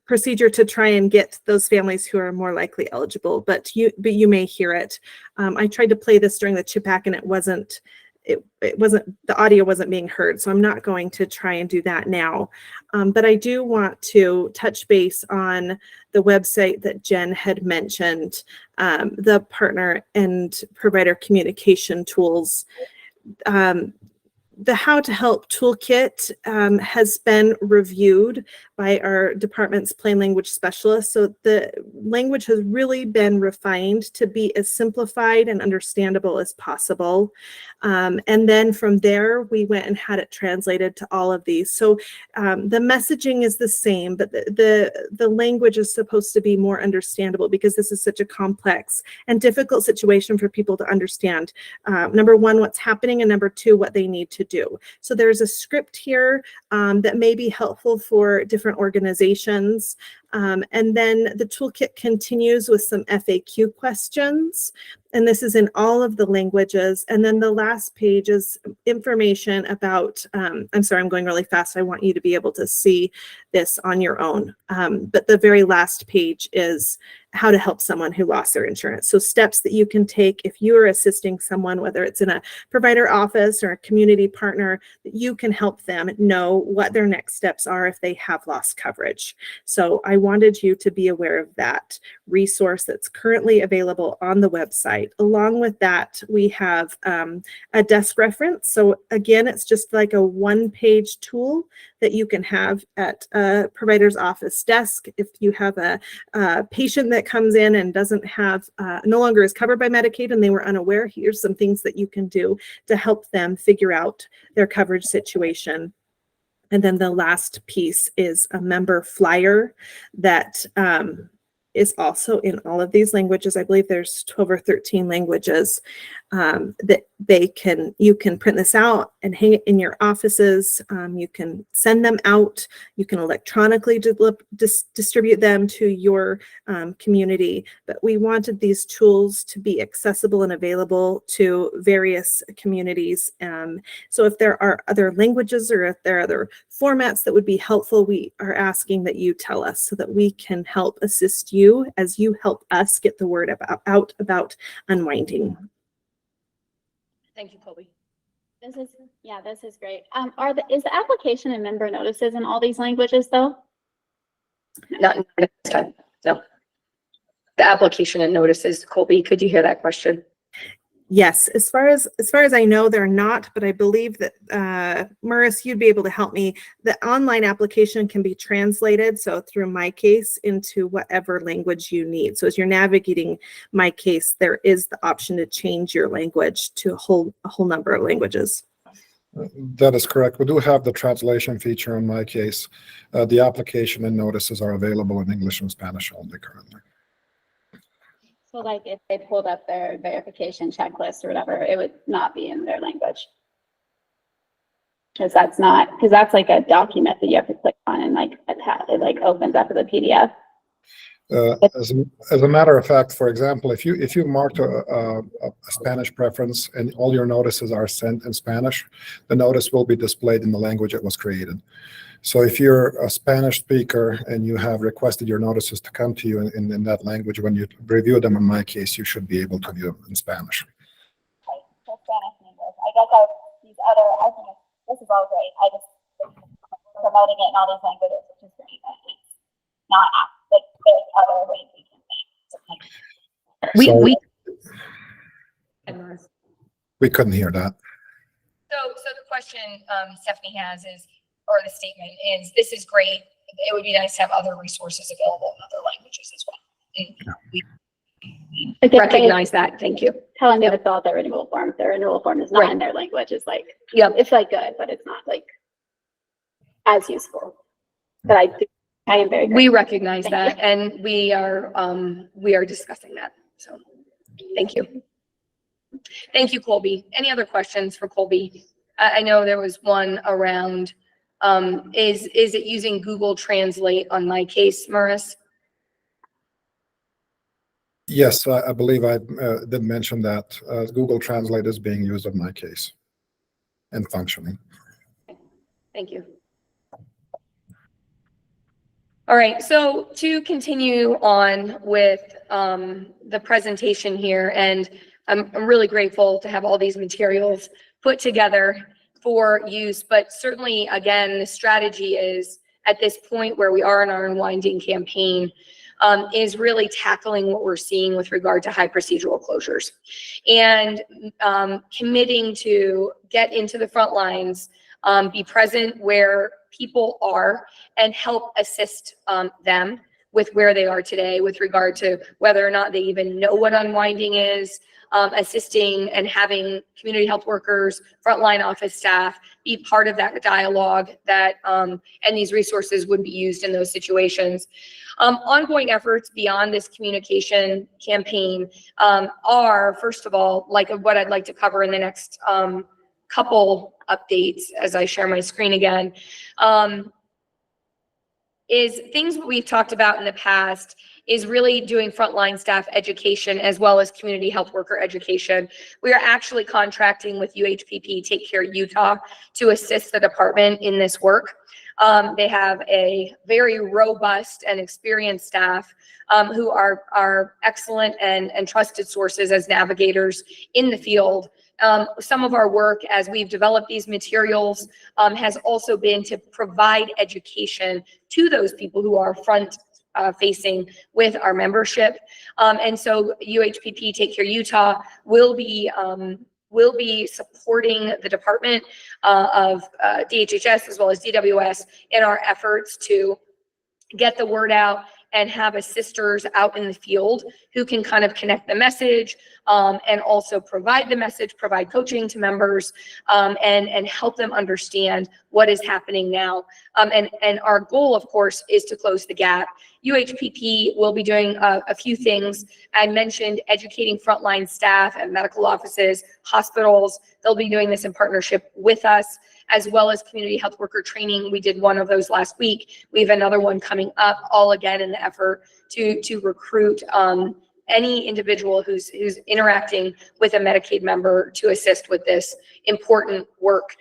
procedure to try and get those families who are more likely eligible, but you may hear it. I tried to play this during the CHIPAC and it wasn't, the audio wasn't being heard. So I'm not going to try and do that now. But I do want to touch base on the website that Jen had mentioned, the partner and provider communication tools. The How to Help Toolkit has been reviewed by our department's plain language specialist. So the language has really been refined to be as simplified and understandable as possible. And then from there, we went and had it translated to all of these. So the messaging is the same, but the language is supposed to be more understandable because this is such a complex and difficult situation for people to understand. Number one, what's happening, and number two, what they need to do. So there's a script here that may be helpful for different organizations. And then the toolkit continues with some FAQ questions. And this is in all of the languages. And then the last page is information about, I'm sorry, I'm going really fast. I want you to be able to see this on your own. But the very last page is how to help someone who lost their insurance. So steps that you can take if you are assisting someone, whether it's in a provider office or a community partner, that you can help them know what their next steps are if they have lost coverage. So I wanted you to be aware of that resource that's currently available on the website. Along with that, we have a desk reference. So again, it's just like a one-page tool that you can have at a provider's office desk. If you have a patient that comes in and doesn't have, no longer is covered by Medicaid and they were unaware, here's some things that you can do to help them figure out their coverage situation. And then the last piece is a member flyer that is also in all of these languages. I believe there's 12 or 13 languages. that you can print this out and hang it in your offices. You can send them out. You can electronically distribute them to your community. But we wanted these tools to be accessible and available to various communities. So if there are other languages or if there are other formats that would be helpful, we are asking that you tell us so that we can help assist you as you help us get the word out about unwinding. Thank you, Colby. This is great. Is the application and member notices in all these languages though? Not this time, no. The application and notices, Colby, could you hear that question? Yes, as far as I know, they're not, but I believe that Maurice, you'd be able to help me. The online application can be translated, so through MyCase into whatever language you need. So as you're navigating MyCase, there is the option to change your language to a whole number of languages. That is correct. We do have the translation feature in MyCase. The application and notices are available in English and Spanish only currently. So like if they pulled up their verification checklist or whatever, it would not be in their language. Because that's like a document that you have to click on and like attach, it like opens up as a PDF. As a matter of fact, for example, if you marked a Spanish preference and all your notices are sent in Spanish, the notice will be displayed in the language it was created. So if you're a Spanish speaker and you have requested your notices to come to you in that language, when you review them in MyCase, you should be able to view them in Spanish. Right, so Spanish and English. I guess I think this is all great. I just promoting it in all these languages, which is great. But it's not like there's other ways we can make. We couldn't hear that. So the question Stephanie has is, or the statement is, this is great. It would be nice to have other resources available in other languages as well. And we recognize that. Thank you. Telling them to fill out their renewal form. Their renewal form is not in their language. It's like, it's like good, but it's not like as useful. But I am very grateful. We recognize that, and we are discussing that. So thank you. Thank you, Colby. Any other questions for Colby? I know there was one around, is it using Google Translate on MyCase, Maurice? Yes, I believe I did mention that Google Translate is being used in MyCase and functioning. Thank you. All right, so to continue on with the presentation here, and I'm really grateful to have all these materials put together for use, but certainly, again, the strategy is at this point where we are in our unwinding campaign, is really tackling what we're seeing with regard to high procedural closures and committing to get into the front lines, be present where people are and help assist them with where they are today with regard to whether or not they even know what unwinding is, assisting and having community health workers, frontline office staff be part of that dialogue that and these resources would be used in those situations. Ongoing efforts beyond this communication campaign are, first of all, like what I'd like to cover in the next couple updates as I share my screen again, is things that we've talked about in the past is really doing frontline staff education as well as community health worker education. We are actually contracting with UHPP Take Care Utah to assist the department in this work. They have a very robust and experienced staff who are excellent and trusted sources as navigators in the field. Some of our work as we've developed these materials has also been to provide education to those people who are front facing with our membership. And so UHPP Take Care Utah will be supporting the Department of DHHS as well as DWS in our efforts to get the word out and have assisters out in the field who can kind of connect the message and also provide the message, provide coaching to members and help them understand what is happening now. And our goal, of course, is to close the gap UHPP will be doing a few things. I mentioned educating frontline staff at medical offices, hospitals. They'll be doing this in partnership with us, as well as community health worker training. We did one of those last week. We have another one coming up, all again in the effort to recruit any individual who's interacting with a Medicaid member to assist with this important work.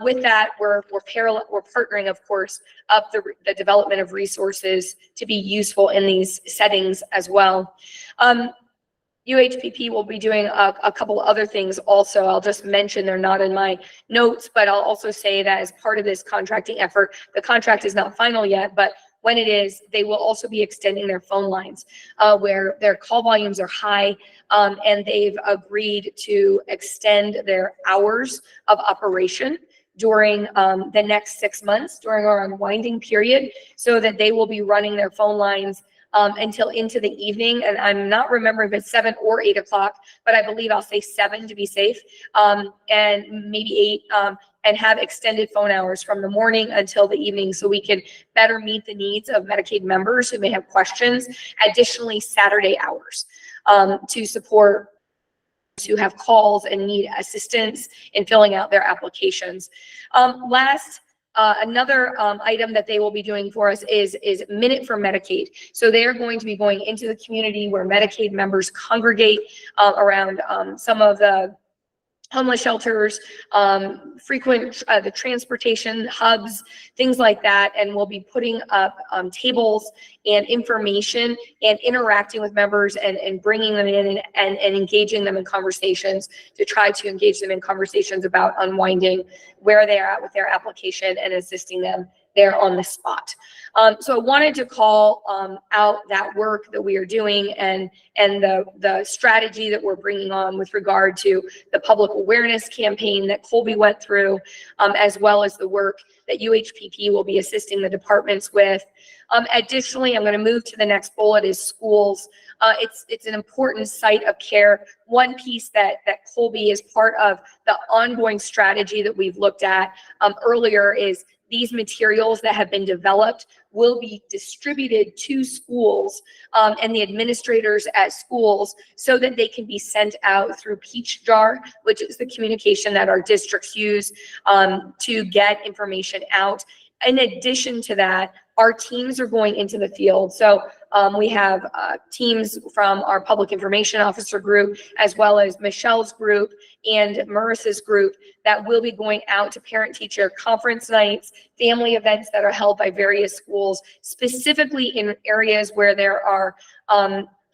With that, we're partnering, of course, up the development of resources to be useful in these settings as well. UHPP will be doing a couple other things also. I'll just mention they're not in my notes, but I'll also say that as part of this contracting effort, the contract is not final yet, but when it is, they will also be extending their phone lines where their call volumes are high, and they've agreed to extend their hours of operation during the next 6 months during our unwinding period, so that they will be running their phone lines until into the evening. And I'm not remembering if it's 7 or 8 o'clock, but I believe I'll say 7 to be safe, and maybe 8, and have extended phone hours from the morning until the evening, so we can better meet the needs of Medicaid members who may have questions. Additionally, Saturday hours to support who have calls and need assistance in filling out their applications. Another item that they will be doing for us is Minute for Medicaid. So they are going to be going into the community where Medicaid members congregate around some of the homeless shelters, frequent the transportation hubs, things like that, and we'll be putting up tables and information and interacting with members and bringing them in and engaging them in conversations to try to engage them in conversations about unwinding, where they are at with their application, and assisting them there on the spot. So I wanted to call out that work that we are doing and the strategy that we're bringing on with regard to the public awareness campaign that Colby went through, as well as the work that UHPP will be assisting the departments with. Additionally, I'm going to move to the next bullet is schools. It's an important site of care. One piece that Colby is part of the ongoing strategy that we've looked at earlier is these materials that have been developed will be distributed to schools and the administrators at schools so that they can be sent out through Peach Jar, which is the communication that our districts use to get information out. In addition to that, our teams are going into the field. So we have teams from our public information officer group, as well as Michelle's group and Marissa's group, that will be going out to parent-teacher conference nights, family events that are held by various schools, specifically in areas where there are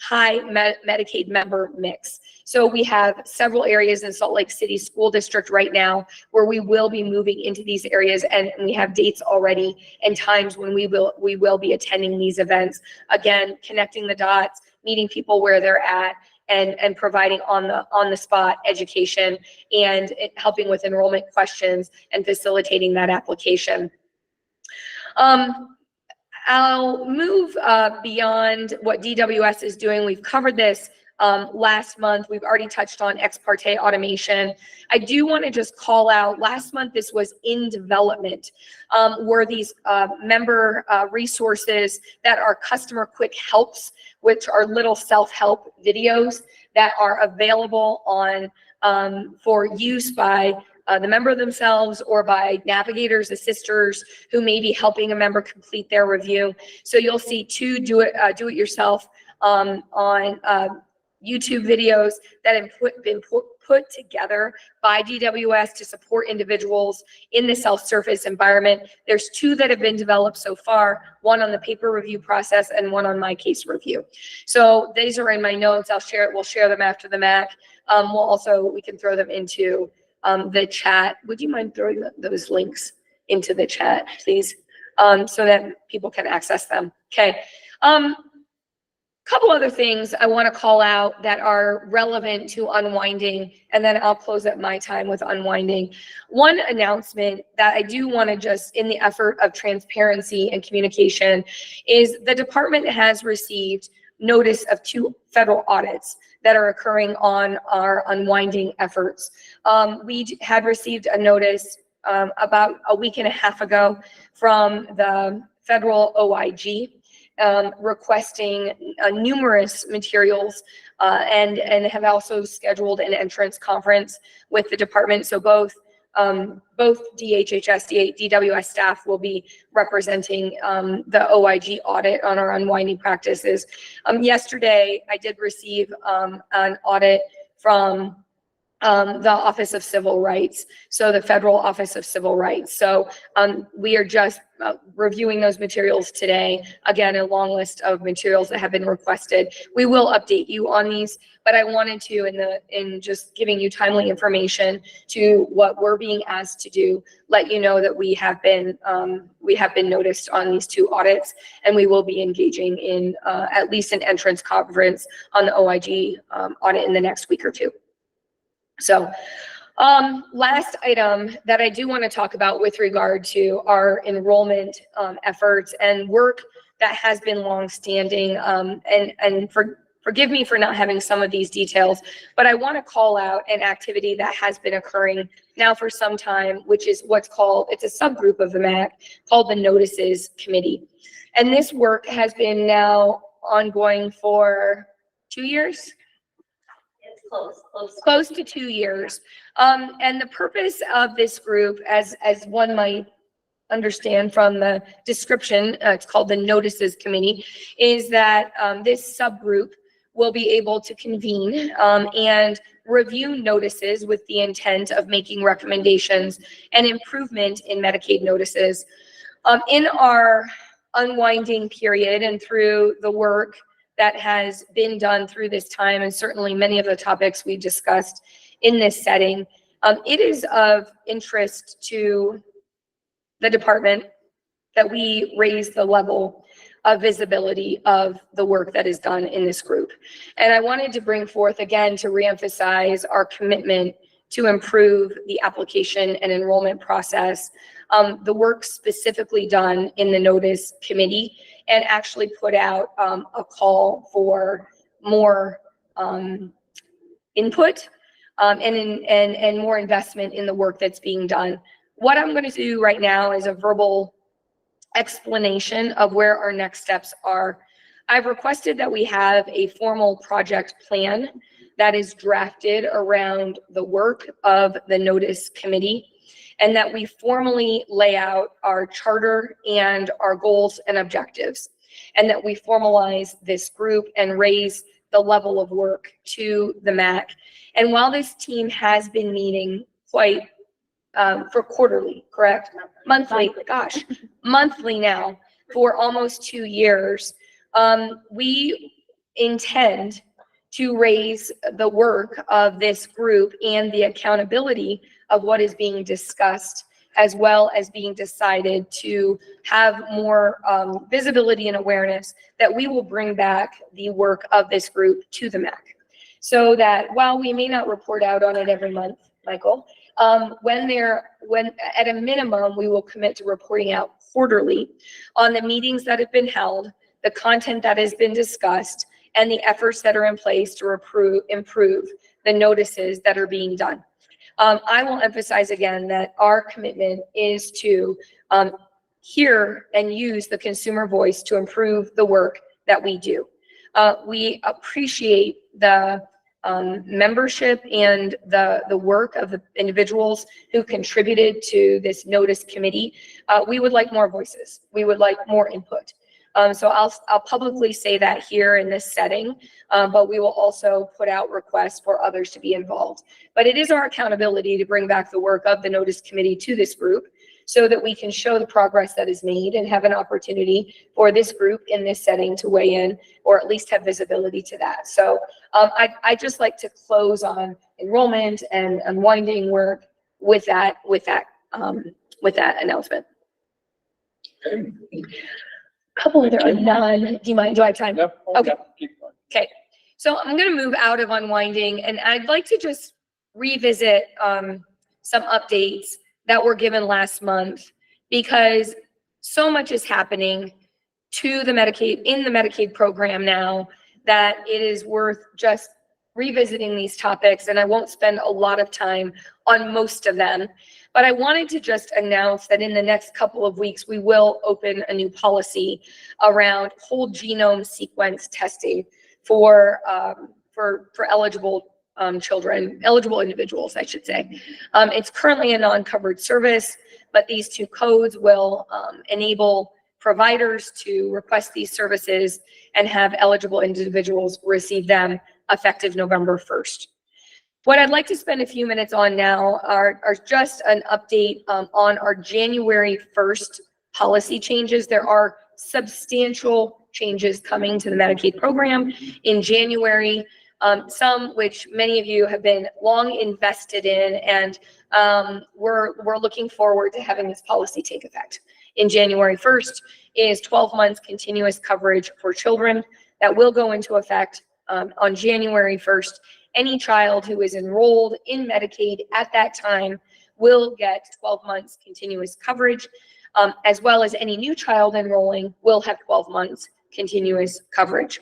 high Medicaid member mix. So we have several areas in Salt Lake City School District right now where we will be moving into these areas, and we have dates already and times when we will be attending these events. Again, connecting the dots, meeting people where they're at, and providing on the spot education and helping with enrollment questions and facilitating that application. I'll move beyond what DWS is doing. We've covered this last month. We've already touched on ex parte automation. I do want to just call out, last month this was in development, were these member resources that are customer quick helps, which are little self-help videos that are available on for use by the member themselves or by navigators, assisters who may be helping a member complete their review. So you'll see 2 do it yourself on YouTube videos that have been put together by DWS to support individuals in the self-service environment. There's 2 that have been developed so far, one on the paper review process and one on my case review. So these are in my notes. We'll share them after the MAC. We can throw them into the chat. Would you mind throwing those links into the chat, please, so that people can access them? Okay. Couple other things I want to call out that are relevant to unwinding, and then I'll close up my time with unwinding. One announcement that I do want to just, in the effort of transparency and communication, is the department has received notice of 2 federal audits that are occurring on our unwinding efforts. We had received a notice about a week and a half ago from the federal OIG, requesting numerous materials and have also scheduled an entrance conference with the department. So both DHHS, DWS staff will be representing the OIG audit on our unwinding practices. Yesterday, I did receive an audit from the Office of Civil Rights, so the Federal Office of Civil Rights. So we are just reviewing those materials today. Again, a long list of materials that have been requested. We will update you on these, but I wanted to, in just giving you timely information to what we're being asked to do, let you know that we have been noticed on these two audits, and we will be engaging in at least an entrance conference on the OIG audit in the next week or two. So last item that I do want to talk about with regard to our enrollment efforts and work that has been longstanding, and forgive me for not having some of these details, but I want to call out an activity that has been occurring now for some time, which is it's a subgroup of the MAC called the Notices Committee. And this work has been now ongoing for 2 years? Close to 2 years. And the purpose of this group, as one might understand from the description, it's called the Notices Committee, is that this subgroup will be able to convene and review notices with the intent of making recommendations and improvement in Medicaid notices. In our unwinding period and through the work that has been done through this time, and certainly many of the topics we discussed in this setting, it is of interest to the department that we raise the level of visibility of the work that is done in this group. And I wanted to bring forth again to reemphasize our commitment to improve the application and enrollment process, the work specifically done in the Notice Committee, and actually put out a call for more input and more investment in the work that's being done. What I'm going to do right now is a verbal explanation of where our next steps are. I've requested that we have a formal project plan that is drafted around the work of the Notice Committee, and that we formally lay out our charter and our goals and objectives, and that we formalize this group and raise the level of work to the MAC. And while this team has been meeting quite for quarterly, correct? Monthly, gosh, monthly now for almost 2 years, we intend to raise the work of this group and the accountability of what is being discussed, as well as being decided to have more visibility and awareness, that we will bring back the work of this group to the MAC. So that while we may not report out on it every month, Michael, when at a minimum, we will commit to reporting out quarterly on the meetings that have been held, the content that has been discussed, and the efforts that are in place to improve the notices that are being done. I will emphasize again that our commitment is to hear and use the consumer voice to improve the work that we do. We appreciate the membership and the work of the individuals who contributed to this Notice Committee. We would like more voices. We would like more input. So I'll publicly say that here in this setting, but we will also put out requests for others to be involved. But it is our accountability to bring back the work of the Notice Committee to this group, so that we can show the progress that is made and have an opportunity for this group in this setting to weigh in, or at least have visibility to that. So I'd just like to close on enrollment and unwinding work with that announcement. Okay. Couple other do you mind? Do I have time? Yep. Okay. Keep going. Okay. So I'm going to move out of unwinding, and I'd like to just revisit some updates that were given last month, because so much is happening to the Medicaid, in the Medicaid program now, that it is worth just revisiting these topics, and I won't spend a lot of time on most of them. But I wanted to just announce that in the next couple of weeks, we will open a new policy around whole genome sequence testing for eligible children, eligible individuals, I should say. It's currently a non-covered service, but these two codes will enable providers to request these services and have eligible individuals receive them effective November 1st. What I'd like to spend a few minutes on now are just an update on our January 1st policy changes. There are substantial changes coming to the Medicaid program in January, some which many of you have been long invested in, and we're looking forward to having this policy take effect. In January 1st is 12 months continuous coverage for children that will go into effect on January 1st. Any child who is enrolled in Medicaid at that time will get 12 months continuous coverage, as well as any new child enrolling will have 12 months continuous coverage.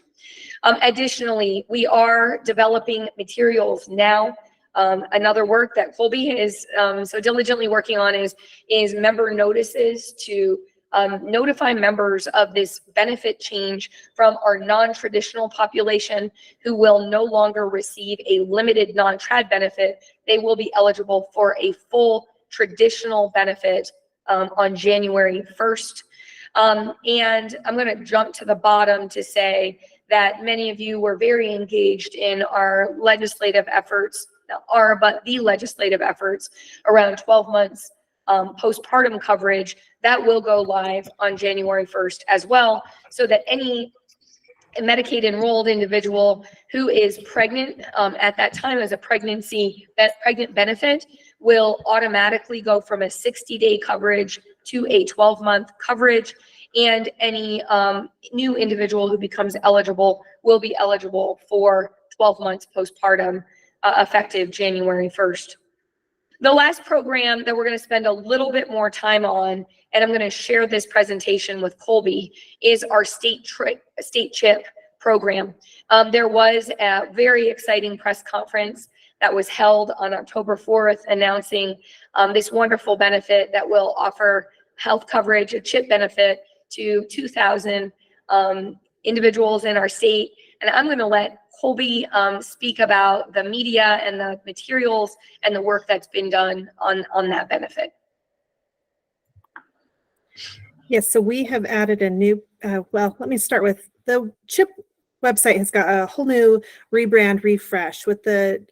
Additionally, we are developing materials now. Another work that Colby is so diligently working on is member notices to notify members of this benefit change from our non-traditional population who will no longer receive a limited non-trad benefit. They will be eligible for a full traditional benefit on January 1st. And I'm going to jump to the bottom to say that many of you were very engaged in our legislative efforts, the legislative efforts around 12 months postpartum coverage that will go live on January 1st as well, so that any Medicaid enrolled individual who is pregnant at that time as a pregnant benefit will automatically go from a 60-day coverage to a 12-month coverage, and any new individual who becomes eligible will be eligible for 12 months postpartum effective January 1st. The last program that we're going to spend a little bit more time on, and I'm going to share this presentation with Colby, is our state CHIP program. There was a very exciting press conference that was held on October 4th announcing this wonderful benefit that will offer health coverage, a CHIP benefit to 2,000 individuals in our state. And I'm going to let Colby speak about the media and the materials and the work that's been done on that benefit. Yes, so we have added a new, well, let me start with the CHIP website has got a whole new rebrand refresh with the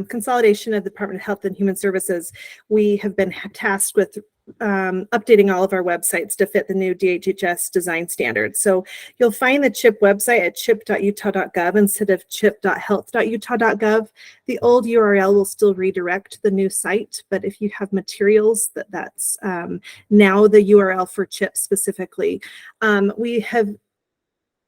consolidation of the Department of Health and Human Services. We have been tasked with updating all of our websites to fit the new DHHS design standards. So you'll find the CHIP website at chip.utah.gov instead of chip.health.utah.gov. The old URL will still redirect to the new site, but if you have materials, that's now the URL for CHIP specifically. We have,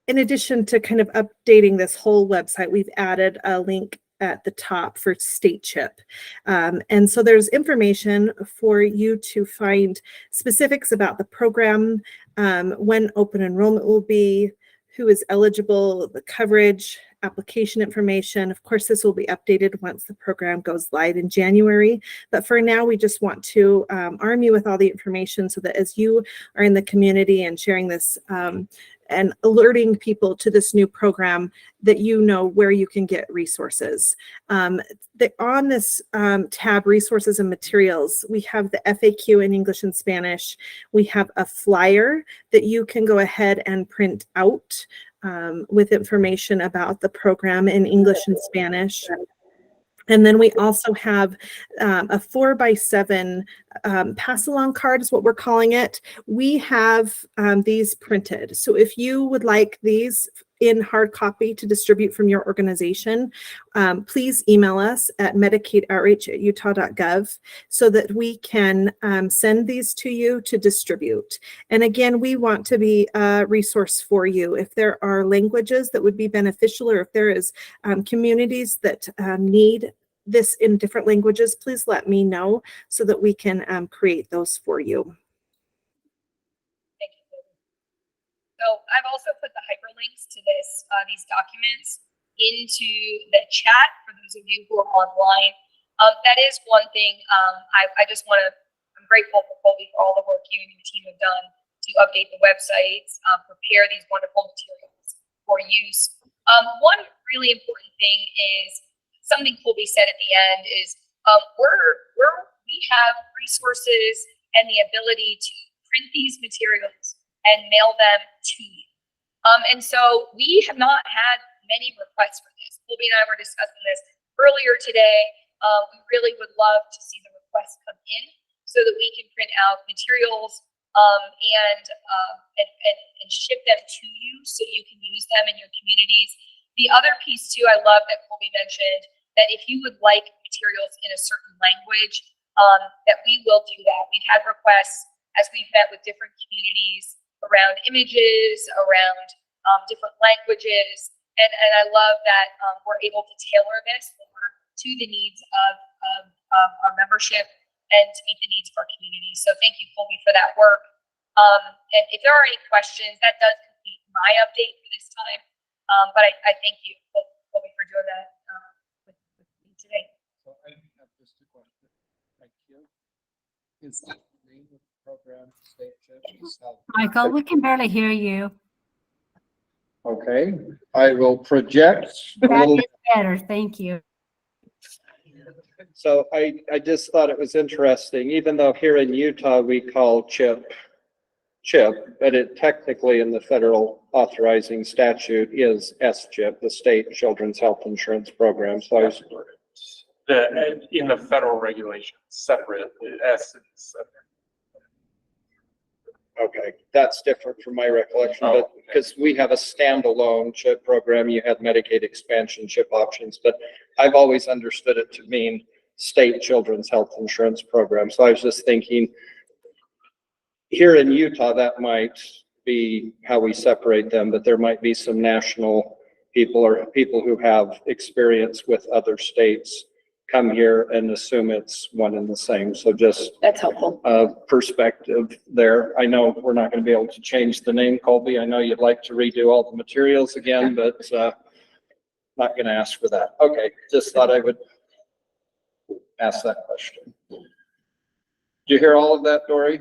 in addition to kind of updating this whole website, we've added a link at the top for state CHIP. And so there's information for you to find specifics about the program, when open enrollment will be, who is eligible, the coverage, application information. Of course, this will be updated once the program goes live in January. But for now, we just want to arm you with all the information so that as you are in the community and sharing this and alerting people to this new program, that you know where you can get resources. On this tab, resources and materials, we have the FAQ in English and Spanish. We have a flyer that you can go ahead and print out with information about the program in English and Spanish. And then we also have a 4x7 pass-along card is what we're calling it. We have these printed. So if you would like these in hard copy to distribute from your organization, please email us at medicaidoutreach@utah.gov so that we can send these to you to distribute. And again, we want to be a resource for you. If there are languages that would be beneficial, or if there is communities that need this in different languages, please let me know so that we can create those for you. Thank you. So I've also put the hyperlinks to these documents into the chat for those of you who are online. That is one thing. I just want to, I'm grateful for Colby for all the work you and your team have done to update the websites, prepare these wonderful materials for use. One really important thing is something Colby said at the end is we have resources and the ability to print these materials and mail them to you. And so we have not had many requests for this. Colby and I were discussing this earlier today. We really would love to see the requests come in so that we can print out materials and ship them to you so you can use them in your communities. The other piece too, I love that Colby mentioned that if you would like materials in a certain language, that we will do that. We've had requests as we've met with different communities around images, around different languages, and I love that we're able to tailor this to the needs of our membership and to meet the needs of our community. So thank you, Colby, for that work. And if there are any questions, that does complete my update for this time. But I thank you, Colby, for doing that with me today. So I have just a question. Thank you. Is the name of the program State CHIP? Michael, we can barely hear you. Okay, I will project a That little. is better, thank you. So I just thought it was interesting, even though here in Utah, we call CHIP, but it technically in the federal authorizing statute is SCHIP, the State Children's Health Insurance Program. So I was, In the federal regulations, separate, the S is separate. okay, that's different from my recollection, Oh, but okay. because we have a standalone CHIP program, you had Medicaid expansion CHIP options, but I've always understood it to mean State Children's Health Insurance Program. So I was just thinking, here in Utah, that might be how we separate them, but there might be some national people or people who have experience with other states come here and assume it's one and the same. So just That's helpful. perspective there. I know we're not going to be able to change the name, Colby. I know you'd like to redo all the materials again, but not going to ask for that. Okay, just thought I would ask that question. Did you hear all of that, Dory?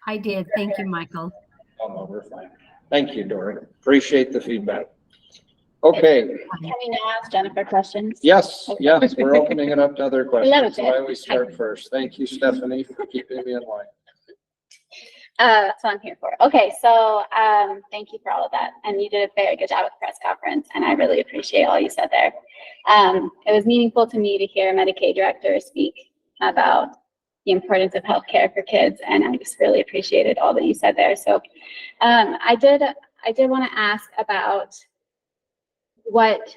I did, thank you, Michael. Oh, no, we're fine. Thank you, Dory. Appreciate the feedback. Okay, Can we now ask Jennifer questions? yes, yes, we're opening it up to other questions. So it. I always start first. Thank you, Stephanie, for keeping me in line. That's what I'm here for. Okay, so thank you for all of that. And you did a very good job at the press conference, and I really appreciate all you said there. It was meaningful to me to hear a Medicaid director speak about the importance of healthcare for kids, and I just really appreciated all that you said there. So I did want to ask about what,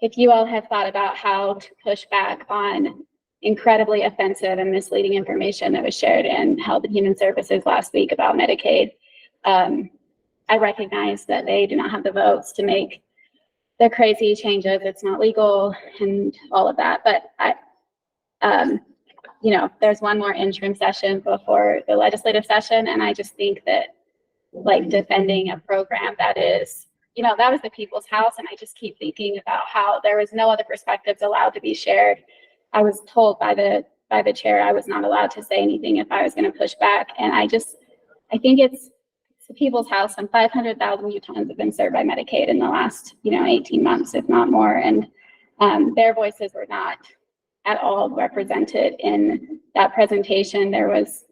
if you all have thought about how to push back on incredibly offensive and misleading information that was shared in Health and Human Services last week about Medicaid. I recognize that they do not have the votes to make the crazy changes. It's not legal and all of that, but you know, there's one more interim session before the legislative session, and I just think that like defending a program that is, you know, that was the people's house, and I just keep thinking about how there was no other perspectives allowed to be shared. I was told by the chair I was not allowed to say anything if I was going to push back, and I think it's the people's house, and 500,000 Utahns have been served by Medicaid in the last, you know, 18 months, if not more, and their voices were not at all represented in that presentation. There was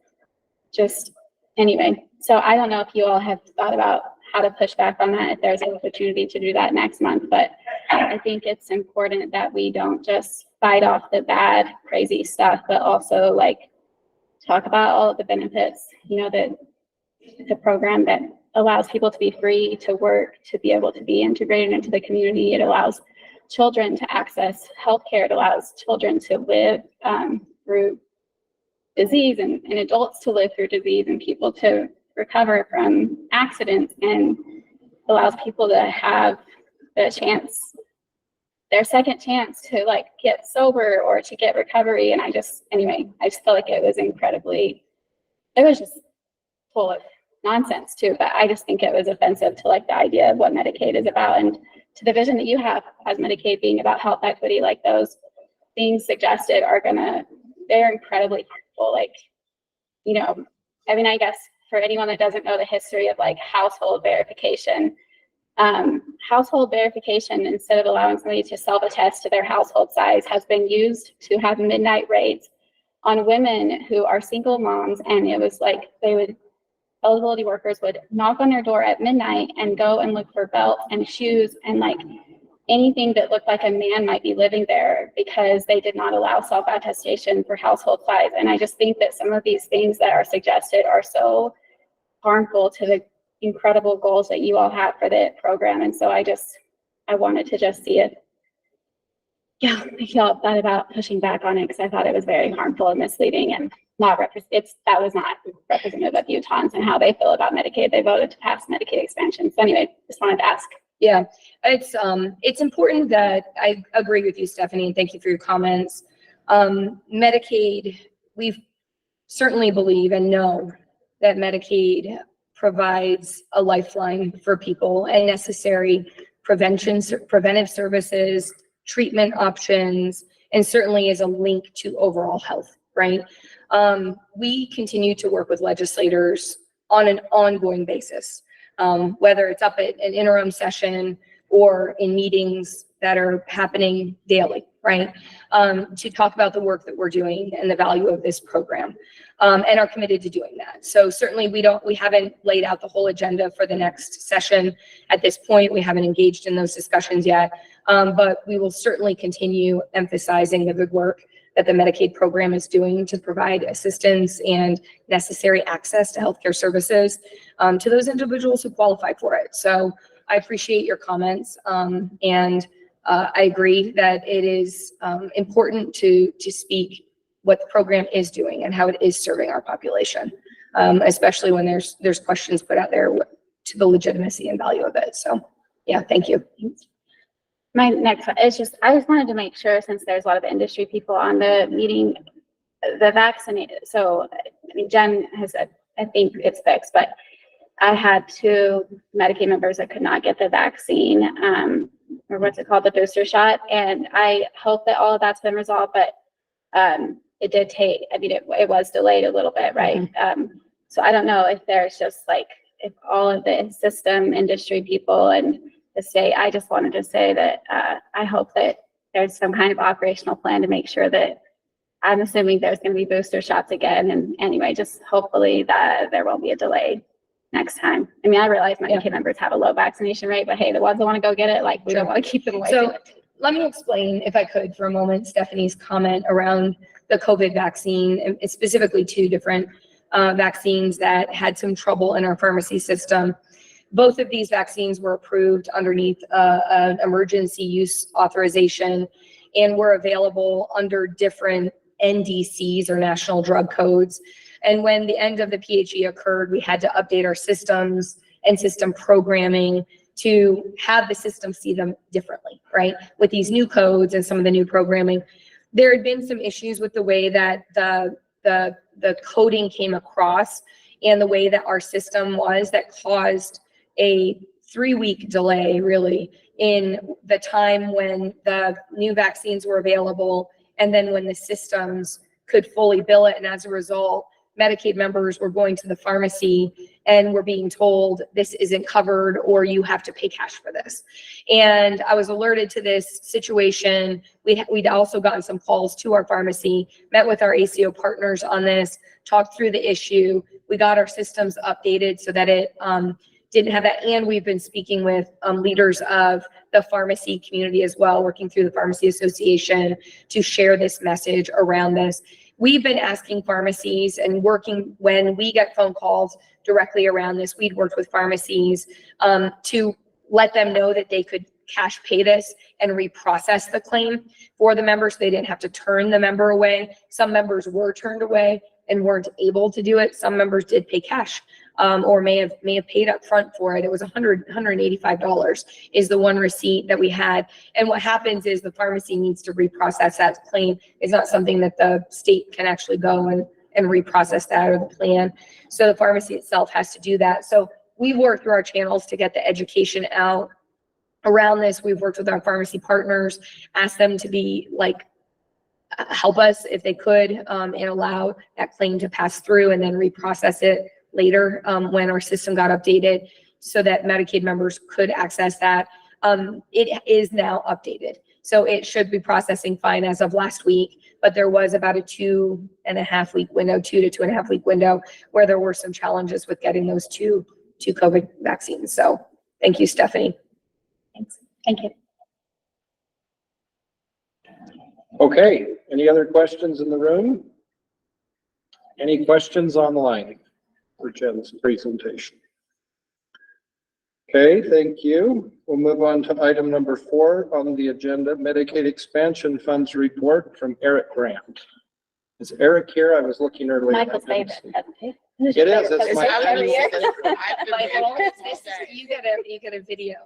just, anyway, so I don't know if you all have thought about how to push back on that, if there's an opportunity to do that next month, but I think it's important that we don't just fight off the bad, crazy stuff, but also like talk about all of the benefits, you know, that the program that allows people to be free to work, to be able to be integrated into the community. It allows children to access healthcare. It allows children to live through disease and adults to live through disease and people to recover from accidents, and allows people to have the chance, their second chance to like get sober or to get recovery. And I just feel like it was just full of nonsense too, but I just think it was offensive to like the idea of what Medicaid is about and to the vision that you have as Medicaid being about health equity. Like those things suggested are they're incredibly harmful. Like, you know, I mean, I guess for anyone that doesn't know the history of like household verification, instead of allowing somebody to self-attest to their household size, has been used to have midnight raids on women who are single moms. And it was like eligibility workers would knock on their door at midnight and go and look for belts and shoes and like anything that looked like a man might be living there, because they did not allow self-attestation for household size. And I just think that some of these things that are suggested are so harmful to the incredible goals that you all have for the program. And so I wanted to just see it. Yeah, I thought about pushing back on it because I thought it was very harmful and misleading and that was not representative of Utahns and how they feel about Medicaid. They voted to pass Medicaid expansion. So anyway, just wanted to ask. Yeah, it's important that I agree with you, Stephanie, and thank you for your comments. Medicaid, we certainly believe and know that Medicaid provides a lifeline for people and necessary preventive services, treatment options, and certainly is a link to overall health, right? We continue to work with legislators on an ongoing basis, whether it's up at an interim session or in meetings that are happening daily, right? To talk about the work that we're doing and the value of this program, and are committed to doing that. So certainly we haven't laid out the whole agenda for the next session at this point. We haven't engaged in those discussions yet, but we will certainly continue emphasizing the good work that the Medicaid program is doing to provide assistance and necessary access to healthcare services to those individuals who qualify for it. So I appreciate your comments, and I agree that it is important to speak what the program is doing and how it is serving our population, especially when there's questions put out there to the legitimacy and value of it. So yeah, thank you. My next one is I just wanted to make sure, since there's a lot of industry people on the meeting, the vaccine. So, I mean, Jen has said, I think it's fixed, but I had 2 Medicaid members that could not get the vaccine, or what's it called, the booster shot. And I hope that all of that's been resolved, but it did take, I mean, it was delayed a little bit, right? So I don't know if there's just like, if all of the system industry people and the state, I just wanted to say that I hope that there's some kind of operational plan to make sure that, I'm assuming there's going to be booster shots again. And anyway, just hopefully that there won't be a delay next time. I mean, I realize Medicaid members have a low vaccination rate, but hey, the ones that want to go get it, like, we don't want to keep them away. So let me explain, if I could, for a moment, Stephanie's comment around the COVID vaccine, and specifically 2 different vaccines that had some trouble in our pharmacy system. Both of these vaccines were approved underneath an emergency use authorization and were available under different NDCs, or national drug codes. And when the end of the PHE occurred, we had to update our systems and system programming to have the system see them differently, right? With these new codes and some of the new programming, there had been some issues with the way that the coding came across and the way that our system was, that caused a 3-week delay really in the time when the new vaccines were available and then when the systems could fully bill it. And as a result, Medicaid members were going to the pharmacy and were being told this isn't covered or you have to pay cash for this. And I was alerted to this situation. We'd also gotten some calls to our pharmacy, met with our ACO partners on this, talked through the issue. We got our systems updated so that it didn't have that. And we've been speaking with leaders of the pharmacy community as well, working through the Pharmacy Association to share this message around this. We've been asking pharmacies and working, when we get phone calls directly around this, we'd worked with pharmacies to let them know that they could cash pay this and reprocess the claim for the members. They didn't have to turn the member away. Some members were turned away and weren't able to do it. Some members did pay cash, or may have paid up front for it. It was $185 is the one receipt that we had. And what happens is the pharmacy needs to reprocess that claim. It's not something that the state can actually go and and reprocess that or the plan. So the pharmacy itself has to do that. So we work through our channels to get the education out around this. We've worked with our pharmacy partners, asked them to be like, help us if they could, and allow that claim to pass through and then reprocess it later, when our system got updated so that Medicaid members could access that. It is now updated. So it should be processing fine as of last week, but there was about a 2.5 week window, 2 to 2.5 week window where there were some challenges with getting those two COVID vaccines. So thank you, Stephanie. Thanks. Thank you. Okay, any other questions in the room? Any questions online for Jen's presentation? Okay, thank you. We'll move on to item number 4 on the agenda, Medicaid Expansion Funds Report from Eric Grant. Is Eric here? I was looking earlier. Michael's favorite. It is. It's my Every year. Michael, you get a video.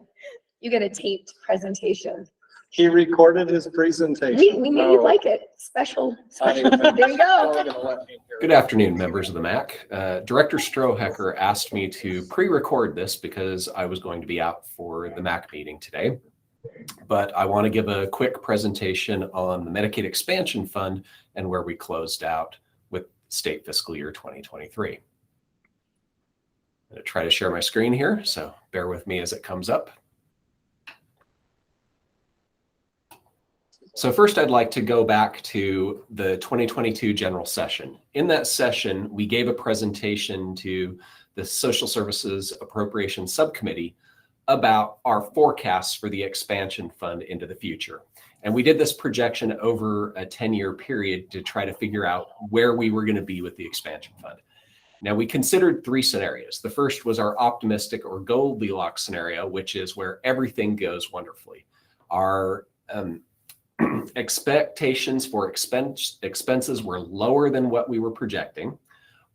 You get a taped presentation. He recorded his presentation. We made you like it. Special. There you go. Good afternoon, members of the MAC. Director Strohecker asked me to pre-record this because I was going to be out for the MAC meeting today. But I want to give a quick presentation on the Medicaid Expansion Fund and where we closed out with state fiscal year 2023. I'm going to try to share my screen here, so bear with me as it comes up. So first, I'd like to go back to the 2022 general session. In that session, we gave a presentation to the Social Services Appropriations Subcommittee about our forecasts for the expansion fund into the future. And we did this projection over a 10-year period to try to figure out where we were going to be with the expansion fund. Now, we considered 3 scenarios. The first was our optimistic or Goldilocks scenario, which is where everything goes wonderfully. Our expectations for expenses were lower than what we were projecting.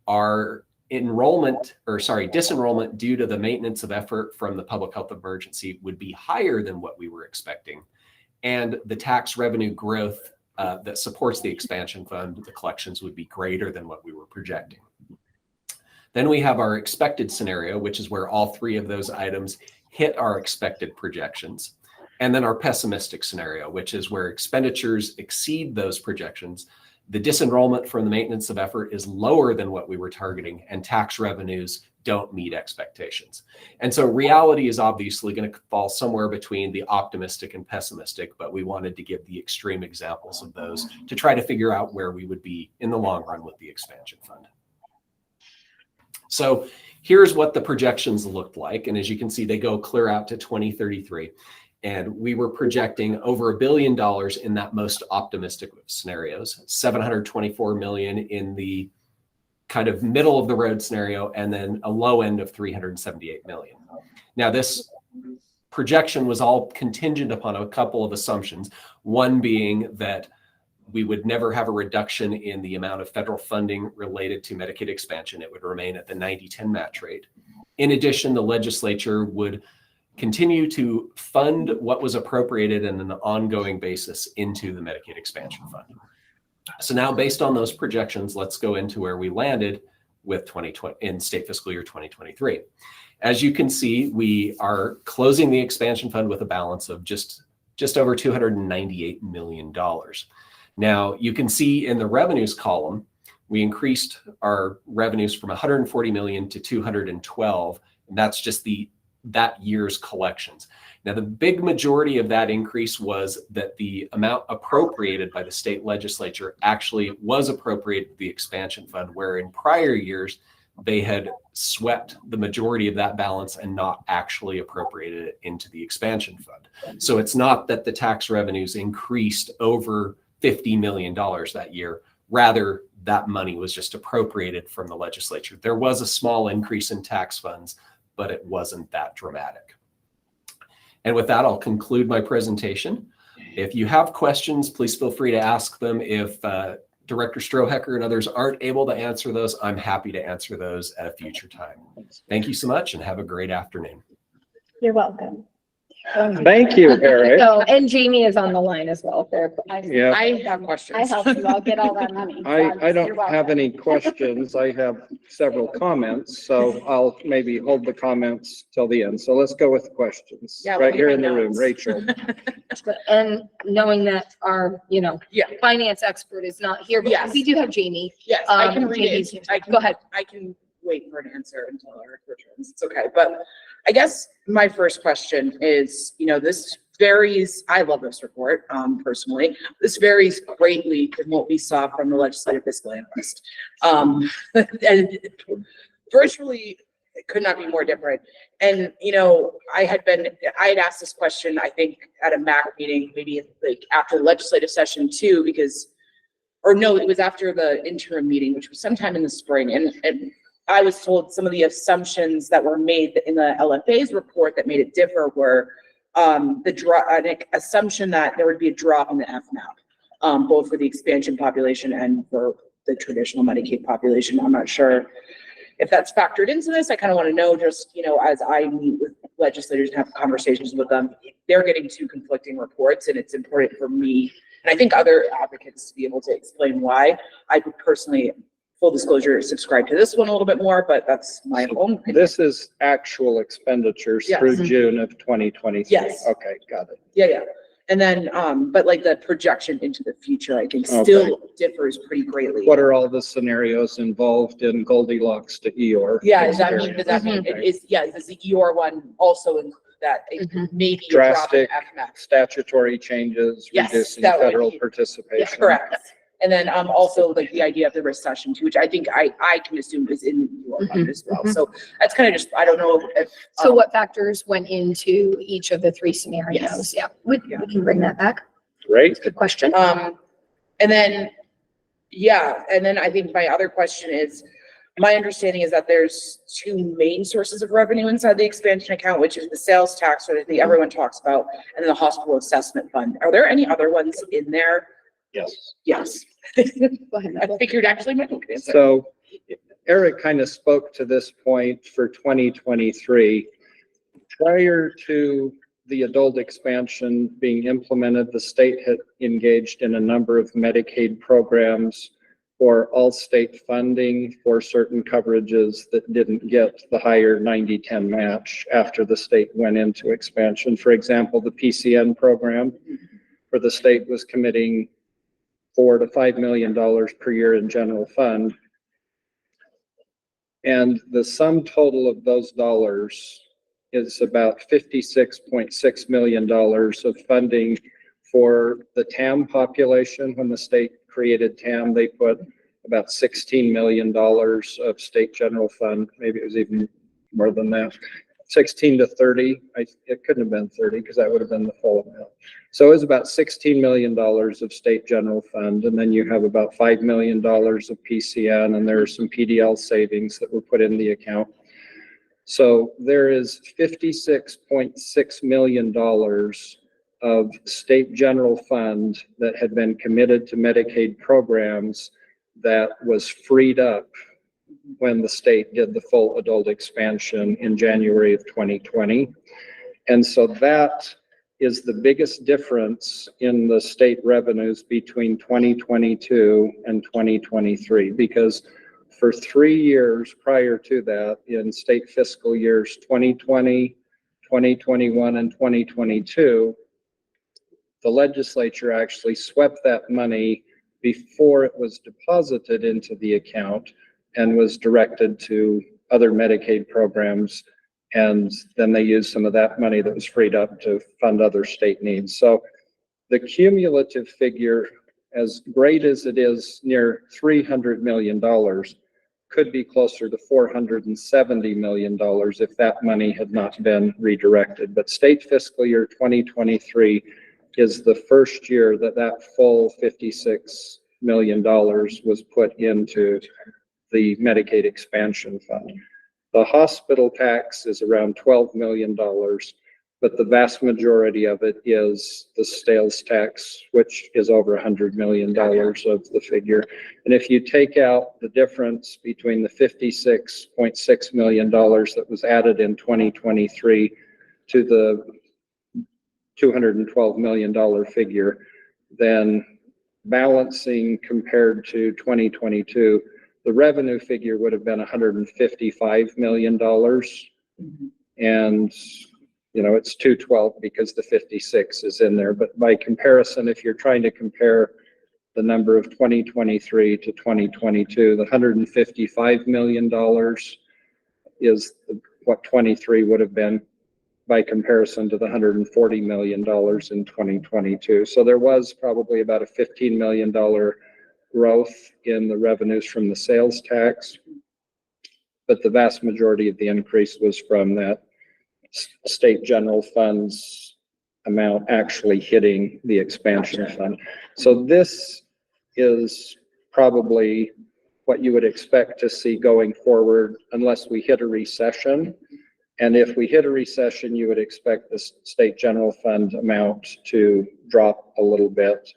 Our disenrollment due to the maintenance of effort from the public health emergency would be higher than what we were expecting. And the tax revenue growth that supports the expansion fund, the collections would be greater than what we were projecting. Then we have our expected scenario, which is where all 3 of those items hit our expected projections. And then our pessimistic scenario, which is where expenditures exceed those projections. The disenrollment from the maintenance of effort is lower than what we were targeting, and tax revenues don't meet expectations. And so reality is obviously going to fall somewhere between the optimistic and pessimistic, but we wanted to give the extreme examples of those to try to figure out where we would be in the long run with the expansion fund. So here's what the projections looked like. And as you can see, they go clear out to 2033. And we were projecting over $1 billion in that most optimistic of scenarios, 724 million in the kind of middle of the road scenario, and then a low end of 378 million. Now, this projection was all contingent upon a couple of assumptions, one being that we would never have a reduction in the amount of federal funding related to Medicaid expansion. It would remain at the 90-10 match rate. In addition, the legislature would continue to fund what was appropriated on an ongoing basis into the Medicaid expansion fund. So now, based on those projections, let's go into where we landed with 2020 in state fiscal year 2023. As you can see, we are closing the expansion fund with a balance of just over $298 million. Now, you can see in the revenues column, we increased our revenues from 140 million to 212, and that's just that year's collections. Now, the big majority of that increase was that the amount appropriated by the state legislature actually was appropriated to the expansion fund, where in prior years, they had swept the majority of that balance and not actually appropriated it into the expansion fund. So it's not that the tax revenues increased over $50 million that year. Rather, that money was just appropriated from the legislature. There was a small increase in tax funds, but it wasn't that dramatic. And with that, I'll conclude my presentation. If you have questions, please feel free to ask them. If Director Strohecker and others aren't able to answer those, I'm happy to answer those at a future time. Thank you so much and have a great afternoon. You're welcome. Thank you, Eric. So, and Jamie is on the line as well. Yeah. I have questions. I helped you all get all that money. so I you're don't have welcome. any questions. I have several comments, so I'll maybe hold the comments till the end. So let's go with the questions. Yeah, let Right me here my in the room, notes. Rachel. And knowing that our, Yeah. finance expert is not here, but Yes. we do have Jamie. Yes, I can Um, read Jamie's it. here. Go ahead. I can wait for an answer until Eric returns. It's okay. But I guess my first question is, this varies, I love this report, personally. This varies greatly from what we saw from the legislative fiscal analyst. And virtually it could not be more different. And, I had asked this question, I think, at a MCAC meeting, maybe like after the legislative session too, or no, it was after the interim meeting, which was sometime in the spring. And I was told some of the assumptions that were made in the LFA's report that made it differ were an assumption that there would be a drop in the FMAP, both for the expansion population and for the traditional Medicaid population. I'm not sure if that's factored into this. I kind of want to know, just, as I meet with legislators and have conversations with them, they're getting two conflicting reports, and it's important for me, and I think other advocates, to be able to explain why. I would personally, full disclosure, subscribe to this one a little bit more, but that's my own opinion. This is actual expenditures Yes. through June of 2023. Yes. Okay, got it. Yeah. And then, but like the projection into the future, I think Okay. still differs pretty greatly. What are all the scenarios involved in Goldilocks to Eeyore? Yeah, does that mean it is, does the EOR one also include that it may be a drop in Drastic FMAP? statutory changes, Yes, reducing that would federal be- Yeah, participation. correct. And then also like the idea of the recession too, which I think I can assume is in the EOR one as well. So that's kind of just, I don't know if. So what factors went into each of the three scenarios? Yes. Yeah, we can bring that back. Great. Good question. And then, I think my other question is, my understanding is that there's two main sources of revenue inside the expansion account, which is the sales tax, that I think everyone talks about, and then the hospital assessment fund. Are there any other ones in there? Yes. Yes. Go ahead. I figured actually Michael could answer. So Eric kind of spoke to this point for 2023. Prior to the adult expansion being implemented, the state had engaged in a number of Medicaid programs for all state funding for certain coverages that didn't get the higher 90-10 match after the state went into expansion. For example, the PCN program for the state was committing $4 to $5 million per year in general fund. And the sum total of those dollars is about $56.6 million of funding for the TAM population. When the state created TAM, they put about $16 million of state general fund. Maybe it was even more than that. 16 to 30. It couldn't have been 30 because that would have been the full amount. So it was about $16 million of state general fund. And then you have about $5 million of PCN, and there are some PDL savings that were put in the account. So there is $56.6 million of state general fund that had been committed to Medicaid programs that was freed up when the state did the full adult expansion in January of 2020. And so that is the biggest difference in the state revenues between 2022 and 2023, because for 3 years prior to that, in state fiscal years 2020, 2021, and 2022, the legislature actually swept that money before it was deposited into the account and was directed to other Medicaid programs. And then they used some of that money that was freed up to fund other state needs. So the cumulative figure, as great as it is, near $300 million, could be closer to $470 million if that money had not been redirected. But state fiscal year 2023 is the first year that that full $56 million was put into the Medicaid expansion fund. The hospital tax is around $12 million, but the vast majority of it is the sales tax, which is over $100 million of the figure. And if you take out the difference between the $56.6 million that was added in 2023 to the $212 million figure, then balancing compared to 2022, the revenue figure would have been $155 million. And, you know, it's 212 because the 56 is in there. But by comparison, if you're trying to compare the number of 2023 to 2022, the $155 million is what 23 would have been by comparison to the $140 million in 2022. So there was probably about a $15 million growth in the revenues from the sales tax, but the vast majority of the increase was from that state general funds amount actually hitting the expansion fund. So this is probably what you would expect to see going forward unless we hit a recession. And if we hit a recession, you would expect the state general fund amount to drop a little bit.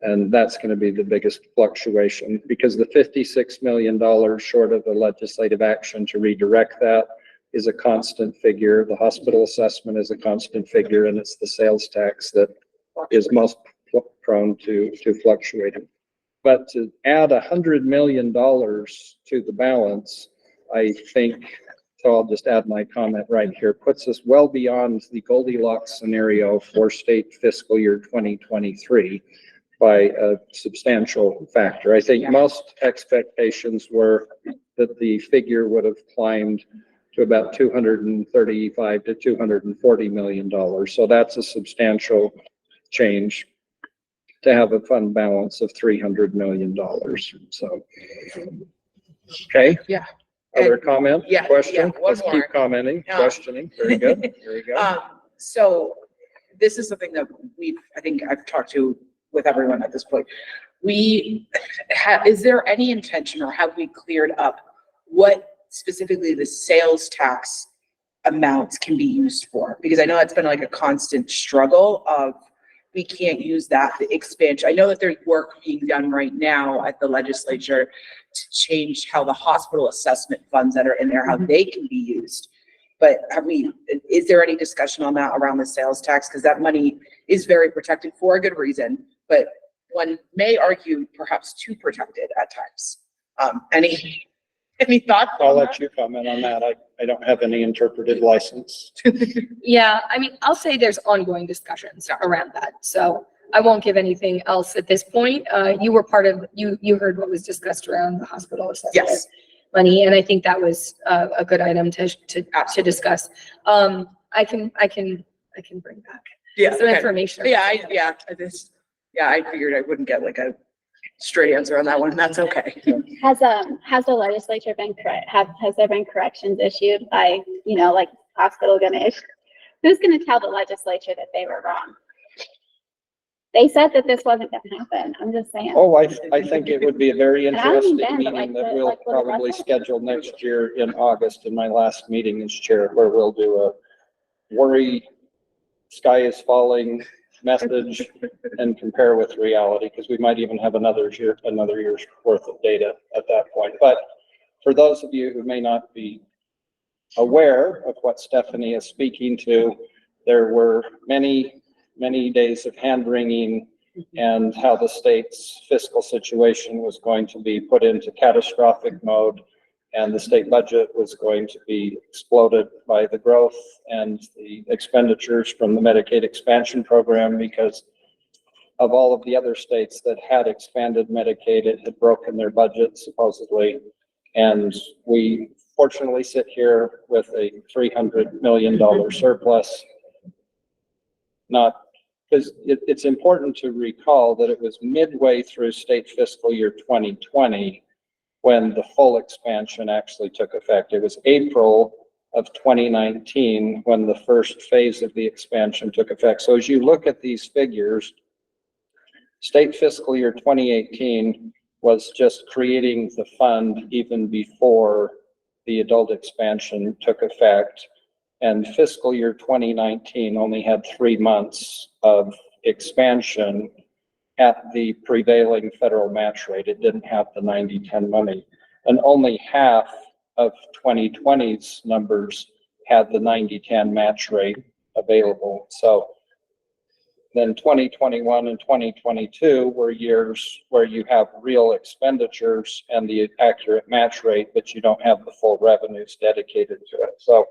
And that's going to be the biggest fluctuation because the $56 million short of the legislative action to redirect that is a constant figure. The hospital assessment is a constant figure, and it's the sales tax that is most prone to fluctuating. But to add $100 million to the balance, I think, so I'll just add my comment right here, puts us well beyond the Goldilocks scenario for state fiscal year 2023 by a substantial factor. I think most expectations were that the figure would have climbed to about $235 to $240 million. So that's a substantial change to have a fund balance of $300 million. So, okay. Yeah. Other comment? Yeah, Question? yeah, one Let's more. keep commenting, questioning. Very good. Very good. So this is something that I think I've talked to with everyone at this point. Is there any intention or have we cleared up what specifically the sales tax amounts can be used for? Because I know it's been like a constant struggle of we can't use that, the expansion. I know that there's work being done right now at the legislature to change how the hospital assessment funds that are in there, how they can be used. But is there any discussion on that around the sales tax? Because that money is very protected for a good reason, but one may argue perhaps too protected at times. Any thoughts? I'll let you comment on that. I don't have any interpretive license. Yeah, I mean, I'll say there's ongoing discussions around that. So I won't give anything else at this point. You were part of, you heard what was discussed around the hospital assessment money, and I think that was a good item to discuss. I can bring back some information. I figured I wouldn't get like a straight answer on that one. That's okay. Has the legislature been has there been corrections issued by, like hospital who's gonna tell the legislature that they were wrong? They said that this wasn't gonna happen. I'm just saying. Oh, I think it would be a very And I don't interesting mean Ben, but meeting like that the- we'll like with probably Russell. schedule next year in August in my last meeting as chair, where we'll do a worry, sky is falling message and compare with reality, because we might even have another year's worth of data at that point. But for those of you who may not be aware of what Stephanie is speaking to, there were many days of hand wringing and how the state's fiscal situation was going to be put into catastrophic mode, and the state budget was going to be exploded by the growth and the expenditures from the Medicaid expansion program, because of all of the other states that had expanded Medicaid, it had broken their budget supposedly. And we fortunately sit here with a $300 million surplus. Not because it's important to recall that it was midway through state fiscal year 2020 when the full expansion actually took effect. It was April of 2019 when the first phase of the expansion took effect. So as you look at these figures, state fiscal year 2018 was just creating the fund even before the adult expansion took effect. And fiscal year 2019 only had 3 months of expansion at the prevailing federal match rate. It didn't have the 90-10 money. And only half of 2020's numbers had the 90-10 match rate available. So then 2021 and 2022 were years where you have real expenditures and the accurate match rate, but you don't have the full revenues dedicated to it. So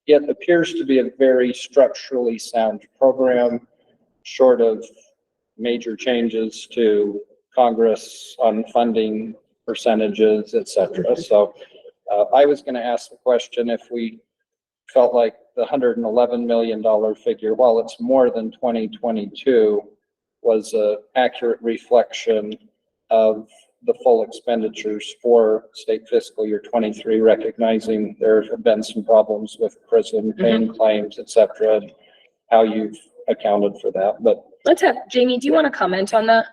it appears to be a very structurally sound program, short of major changes to Congress on funding percentages, et cetera. So I was going to ask the question if we felt like the $111 million figure, while it's more than 2022, was an accurate reflection of the full expenditures for state fiscal year 23, recognizing there have been some problems with prison paying claims, et cetera, and how you've accounted for that. But Let's have, Jamie, do you want to comment on that?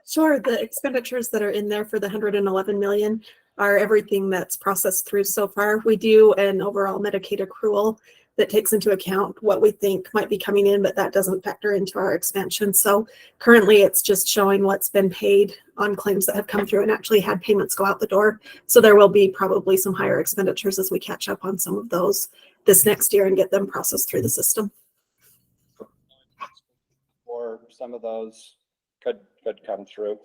Sure, the expenditures that are in there for the 111 million are everything that's processed through so far. We do an overall Medicaid accrual that takes into account what we think might be coming in, but that doesn't factor into our expansion. So currently it's just showing what's been paid on claims that have come through and actually had payments go out the door. So there will be probably some higher expenditures as we catch up on some of those this next year and get them processed through the system. or some of those could come through.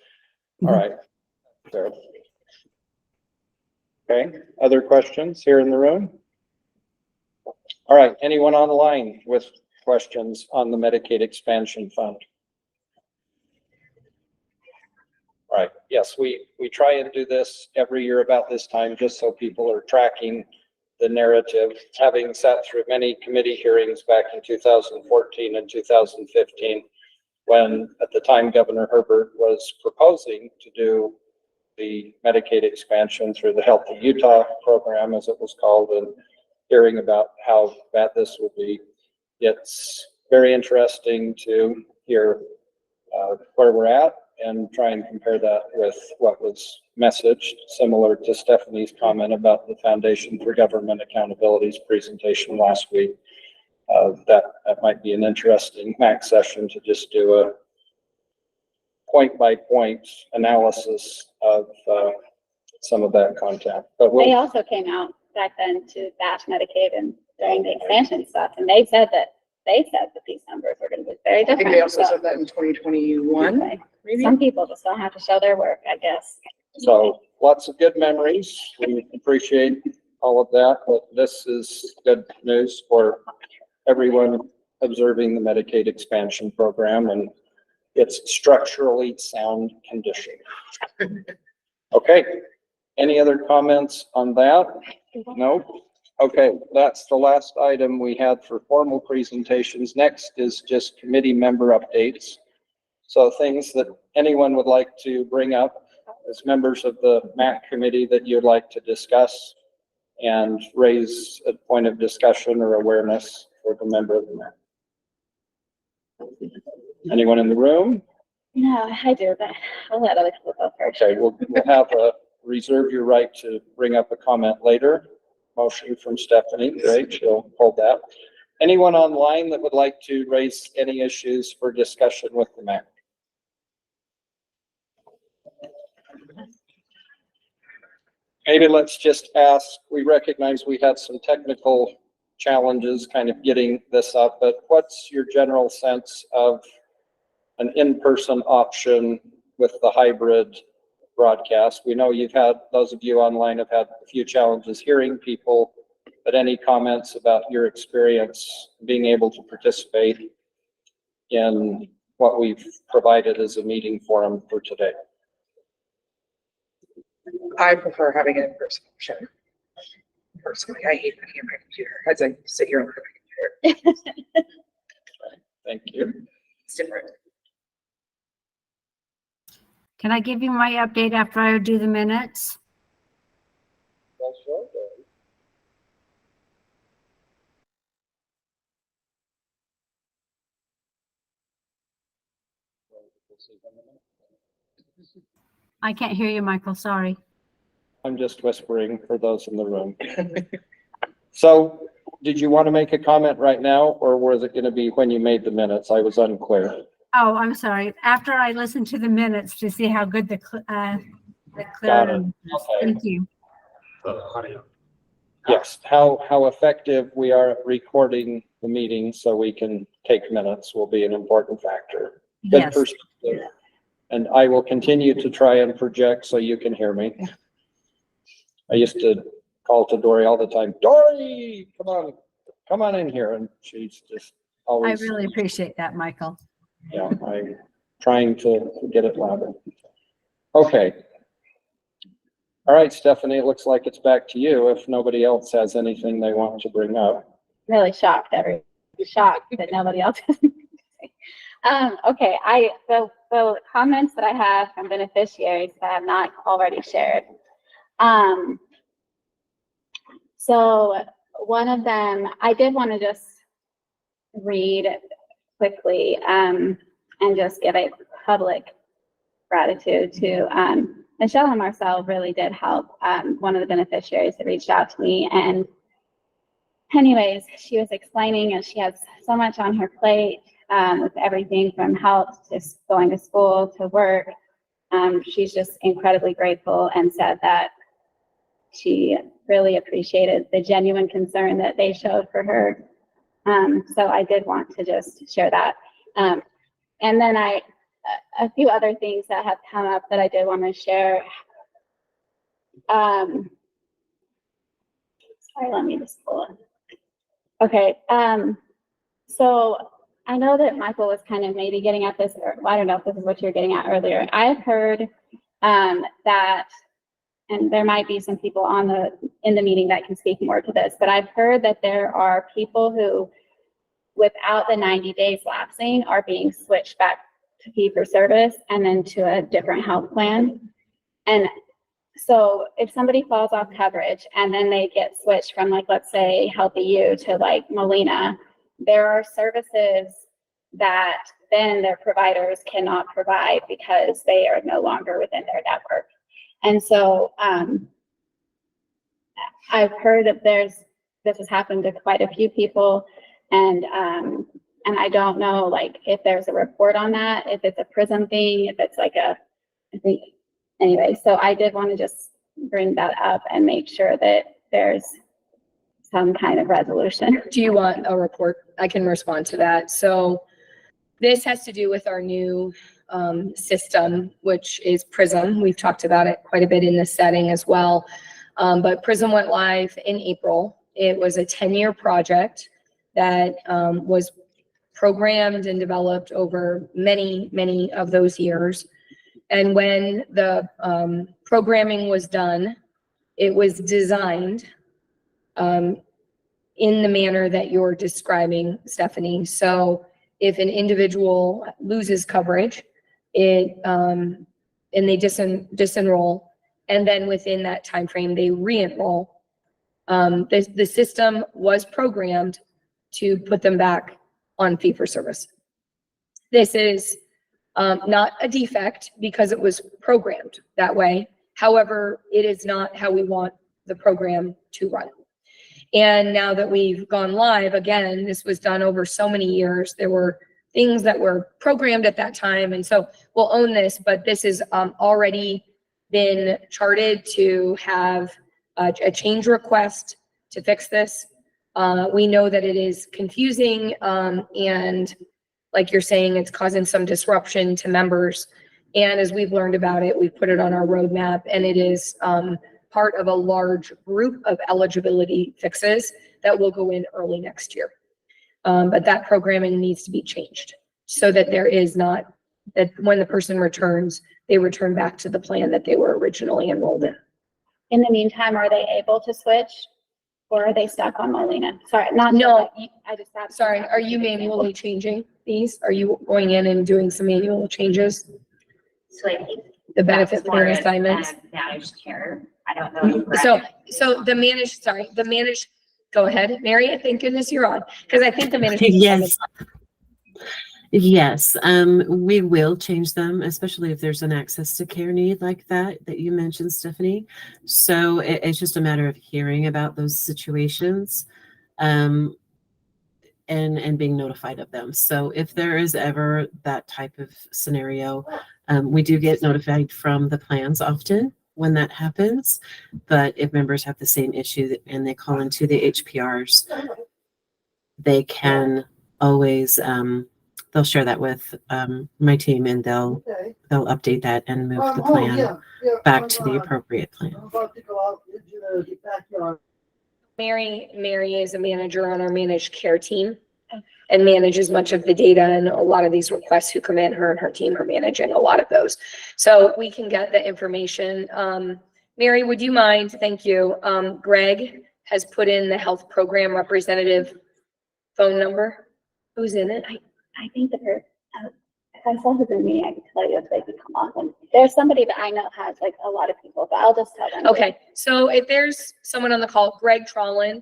All right. Sarah. Okay, other questions here in the room? All right, anyone on the line with questions on the Medicaid expansion fund? All right, yes, we try and do this every year about this time, just so people are tracking the narrative. Having sat through many committee hearings back in 2014 and 2015, when at the time Governor Herbert was proposing to do the Medicaid expansion through the Healthy Utah program, as it was called, and hearing about how bad this would be. It's very interesting to hear where we're at and try and compare that with what was messaged, similar to Stephanie's comment about the Foundation for Government Accountability's presentation last week. That might be an interesting MAC session to just do a point-by-point analysis of some of that content. But They also came out back then to bash Medicaid and during the expansion stuff, and they said that these numbers are going to be very I different. think they also So, said that in 2021. okay. Maybe. Some people just don't have to show their work, I guess. So lots of good memories. We appreciate all of that, but this is good news for everyone observing the Medicaid expansion program and its structurally sound condition. Okay, any other comments on that? No? Okay, that's the last item we had for formal presentations. Next is just committee member updates. So things that anyone would like to bring up as members of the MAC committee that you'd like to discuss and raise a point of discussion or awareness for the member of the MAC. Anyone in the room? No, I do, but I'll let other people go first. Okay, we'll have reserve your right to bring up a comment later. Motion from Stephanie, great, she'll hold that. Anyone online that would like to raise any issues for discussion with the MAC? Maybe let's just ask, we recognize we had some technical challenges kind of getting this up, but what's your general sense of an in-person option with the hybrid broadcast? We know those of you online have had a few challenges hearing people, but any comments about your experience being able to participate in what we've provided as a meeting forum for today? I prefer having it in person. Sure. Personally, I hate looking at my computer as I sit here and look at my computer. Thank you. It's different. Can I give you my update after I do the minutes? I can't hear you, Michael, sorry. I'm just whispering for those in the room. So did you want to make a comment right now, or was it going to be when you made the minutes? I was unclear. Oh, I'm sorry. After I listen to the minutes to see how good the Got it. clear. Okay. Thank you. Yes, how effective we are at recording the meeting so we can take minutes will be an important factor. Good Yes. perspective. And I will continue to try and project so you can hear me. I used to call to Dory all the time, Dory, come on in here. And she's just I always. really appreciate that, Michael. Yeah, I'm trying to get it louder. Okay. All right, Stephanie, it looks like it's back to you if nobody else has anything they want to bring up. Really shocked, shocked that nobody else has. Okay, the comments that I have from beneficiaries that I have not already shared. So one of them, I did want to just read quickly and just give a public gratitude to Michelle and Marcel really did help. One of the beneficiaries that reached out to me, and anyways, she was explaining and she has so much on her plate with everything from health to going to school to work. She's just incredibly grateful and said that she really appreciated the genuine concern that they showed for her. So I did want to just share that. And then a few other things that have come up that I did want to share. Sorry, let me just pull it. Okay, so I know that Michael was kind of maybe getting at this, or I don't know if this is what you're getting at earlier. I've heard that, and there might be some people in the meeting that can speak more to this, but I've heard that there are people who, without the 90 days lapsing, are being switched back to fee for service and then to a different health plan. And so if somebody falls off coverage and then they get switched from, like, let's say Healthy You to like Molina, there are services that then their providers cannot provide because they are no longer within their network. And so I've heard that this has happened to quite a few people, and I don't know, like, if there's a report on that, if it's a PRISM thing, if it's like I think, anyway, so I did want to just bring that up and make sure that there's some kind of resolution. Do you want a report? I can respond to that. So this has to do with our new system, which is PRISM. We've talked about it quite a bit in this setting as well. But PRISM went live in April. It was a 10-year project that was programmed and developed over many, many of those years. And when the programming was done, it was designed in the manner that you're describing, Stephanie. So if an individual loses coverage, and they disenroll, and then within that time frame they re-enroll, the system was programmed to put them back on fee for service. This is not a defect because it was programmed that way. However, it is not how we want the program to run. And now that we've gone live, again, this was done over so many years. There were things that were programmed at that time. And so we'll own this, but this has already been charted to have a change request to fix this. We know that it is confusing, and like you're saying, it's causing some disruption to members. And as we've learned about it, we've put it on our roadmap, and it is part of a large group of eligibility fixes that will go in early next year. But that programming needs to be changed so that there is not, that when the person returns, they return back to the plan that they were originally enrolled in. In the meantime, are they able to switch, or are they stuck on Molina? Sorry, not. No, I just have. sorry, are you manually changing these? Are you going in and doing some manual changes? So I think The benefit plan assignments? managed care. I don't know. So the managed, go ahead, Mary, thank goodness you're on, because I think the managed. Yes. Yes, we will change them, especially if there's an access to care need like that you mentioned, Stephanie. So it's just a matter of hearing about those situations and being notified of them. So if there is ever that type of scenario, we do get notified from the plans often. when that happens. But if members have the same issue and they call into the HPRs, they can always, they'll share that with my team, and they'll update that and move the plan back to the appropriate plan. Mary is a manager on our managed care team and manages much of the data and a lot of these requests who come in. Her and her team are managing a lot of those. So we can get the information. Mary, would you mind? Thank you. Greg has put in the health program representative phone number. Who's in it? I think that if I saw who's in the meeting, I could tell you if they could come on. And there's somebody that I know has like a lot of people, but I'll just tell them. Okay, so if there's someone on the call, Greg Trollin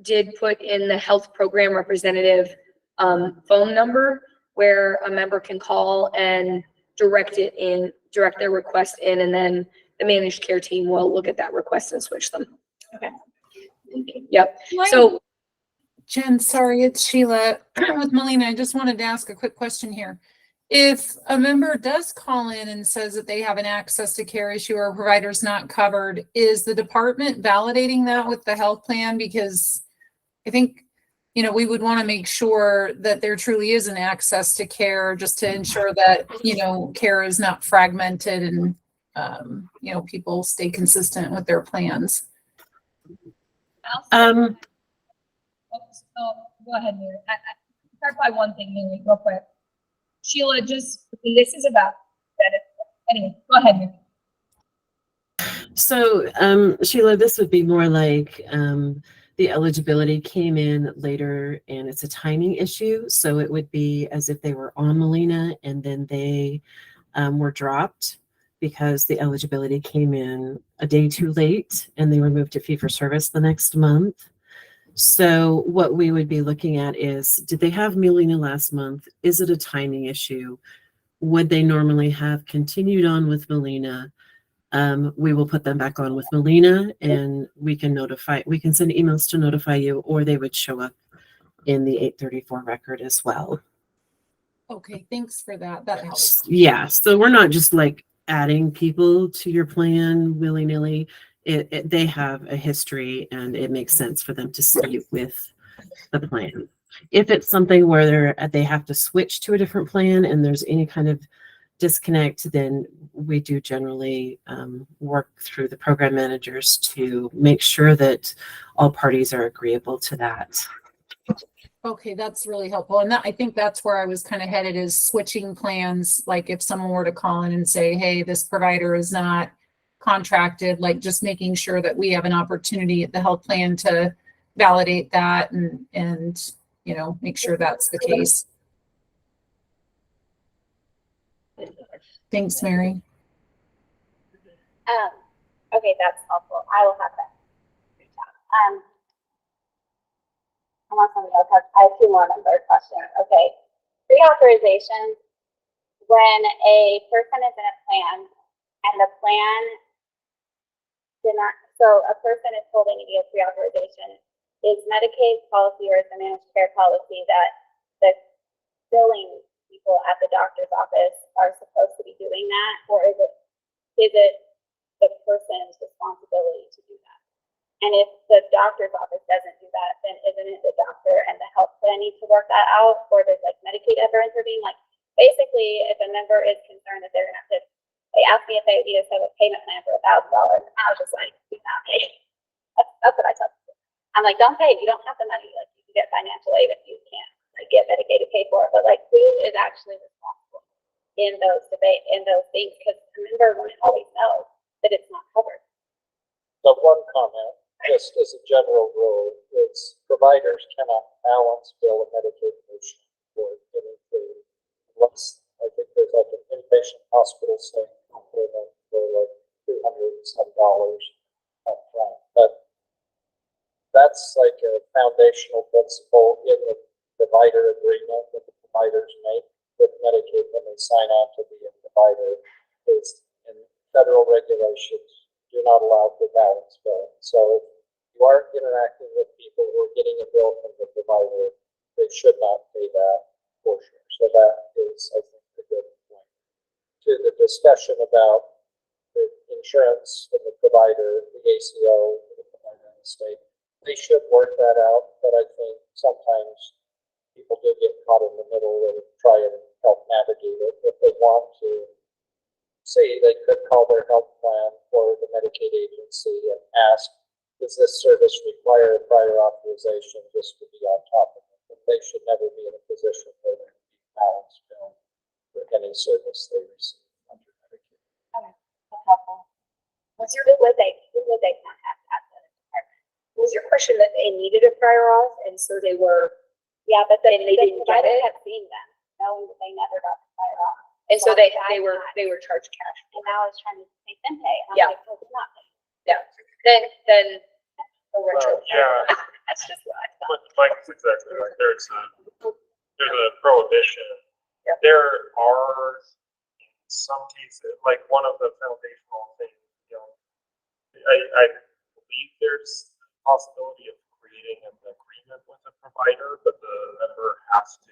did put in the health program representative phone number where a member can call and direct their request in, and then the managed care team will look at that request and switch them. Okay. Thank you. Yep. So Jen, sorry, it's Sheila with Melina. I just wanted to ask a quick question here. If a member does call in and says that they have an access to care issue or a provider's not covered, is the department validating that with the health plan? Because I think, we would want to make sure that there truly is an access to care, just to ensure that, care is not fragmented and, people stay consistent with their plans. Go ahead, Mary. I clarify one thing, Mary, real quick. Sheila, this is about benefit. Anyway, go ahead, Mary. So, Sheila, this would be more like the eligibility came in later and it's a timing issue. So it would be as if they were on Molina and then they were dropped because the eligibility came in a day too late and they were moved to fee for service the next month. So what we would be looking at is, did they have Molina last month? Is it a timing issue? Would they normally have continued on with Molina? We will put them back on with Molina and we can send emails to notify you, or they would show up in the 834 record as well. Okay, thanks for that. That helps. Yeah, so we're not just like adding people to your plan willy-nilly. They have a history and it makes sense for them to stay with the plan. If it's something where they have to switch to a different plan and there's any kind of disconnect, then we do generally work through the program managers to make sure that all parties are agreeable to that. Okay, that's really helpful. And I think that's where I was kind of headed, is switching plans. Like if someone were to call in and say, hey, this provider is not contracted, like just making sure that we have an opportunity at the health plan to validate that and make sure that's the case. Thanks, Mary. Okay, that's helpful. I will have that. Unless somebody else has, I have two more member questions. Okay, pre-authorization. When a person is in a plan and the plan did not, so a person is told they need to get pre-authorization, is Medicaid policy or is the managed care policy that the billing people at the doctor's office are supposed to be doing that, or is it the person's responsibility to do that? And if the doctor's office doesn't do that, then isn't it the doctor and the health plan need to work that out? Or does like Medicaid ever intervene? Like basically, if a member is concerned that they're gonna have to, they asked me if they need to set a payment plan for $1,000. I was just like, do not pay. That's what I tell people. I'm like, don't pay. You don't have the money. Like you can get financial aid if you can't like get Medicaid to pay for it. But like, who is actually responsible in those things? Because a member won't always know that it's not covered. So one comment, just as a general rule, is providers cannot balance bill a Medicaid patient for getting food unless I think there's like an inpatient hospital stay for them for like $200 some up front. But that's like a foundational principle in the provider agreement that the providers make with Medicaid when they sign on to be a provider, is in federal regulations you're not allowed to balance bill. So if you are interacting with people who are getting a bill from the provider, they should not pay that for sure. So that is, I think, a good point. To the discussion about the insurance and the provider, the ACO, the provider in the state, they should work that out, but I think sometimes people do get caught in the middle and try and help navigate it. If they want to see, they could call their health plan or the Medicaid agency and ask, does this service require prior authorization just to be on top of it? But they should never be in a position where they're being balanced bill for any service they receive under Medicaid. Okay, that's helpful. Would they contact at the department? Was your question that they needed a prior auth and so they were, Yeah, but they didn't get provider it? kept seeing them, knowing that they never got the prior auth. And so So they I were got- charged cash. And now I was trying to make them pay. And Yeah. I'm like, well, it's not pay. Then a retro. Yeah. That's just what I thought. But Mike's exactly right. There's a prohibition. Yeah. There are in some cases, like one of the foundational things, I believe there's the possibility of creating an agreement with a provider, but the member has to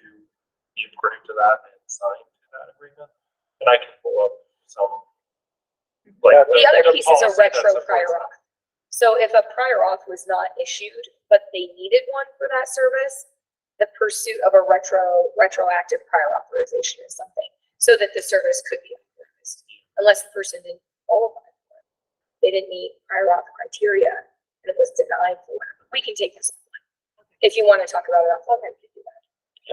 be agreeing to that and sign to that agreement. And I can pull up some. Like The other piece is a policy that retro supports prior that. auth. So if a prior auth was not issued, but they needed one for that service, the pursuit of a retroactive prior authorization is something, so that the service could be authorized, unless the person didn't qualify for it. They didn't meet prior auth criteria, and it was denied for whatever. We can take this one. If you want to talk about it, I'll let you do that.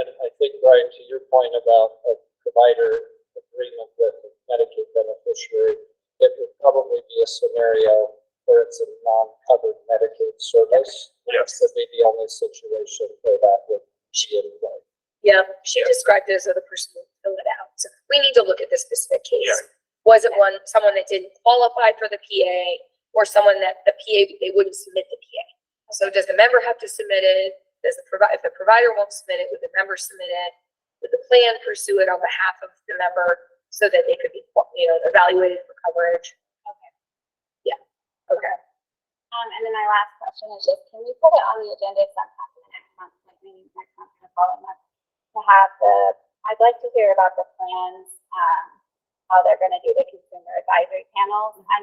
And I think, Brian, to your point about a provider agreement with a Medicaid beneficiary, it would probably be a scenario where it's a non-covered Medicaid service. Yes. Would be the only situation where that would be in play. Yeah, she described it as though the person would fill it out. So we need to look at this specific case. Yeah. Was it someone that didn't qualify for the PA, or someone that the PA, they wouldn't submit the PA? So does the member have to submit it? Does if the provider won't submit it, would the member submit it? Would the plan pursue it on behalf of the member so that they could be, evaluated for coverage? Okay. Yeah, okay. And then my last question is just, can we put it on the agenda sometime in the next month, like maybe next month or the following month, to have I'd like to hear about the plans, how they're gonna do the consumer advisory panels. I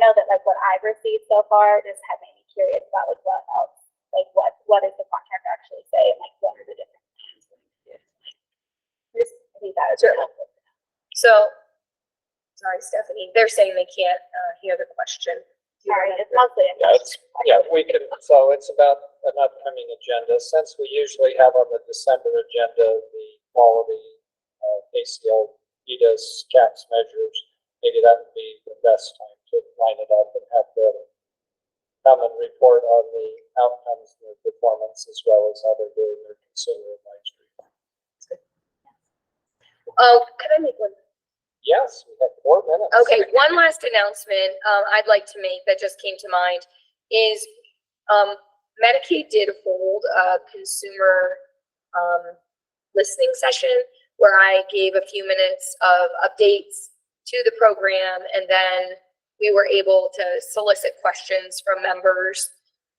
know that like what I've received so far just had made me curious about like what else, like what does the contract actually say, and like what are the different plans going to do? I think that was really helpful. So, sorry, Stephanie, they're saying they can't hear the question. Sorry, it's mostly. We can, so it's about an upcoming agenda. Since we usually have on the December agenda, the quality, ACO, EDAS, CACS measures, maybe that would be the best time to line it up and have them come and report on the outcomes and their performance as well as how they're doing their consumer advisory. Oh, can I make one? Yes, we have 4 minutes. Okay, one last announcement I'd like to make that just came to mind is Medicaid did hold a consumer listening session where I gave a few minutes of updates to the program, and then we were able to solicit questions from members.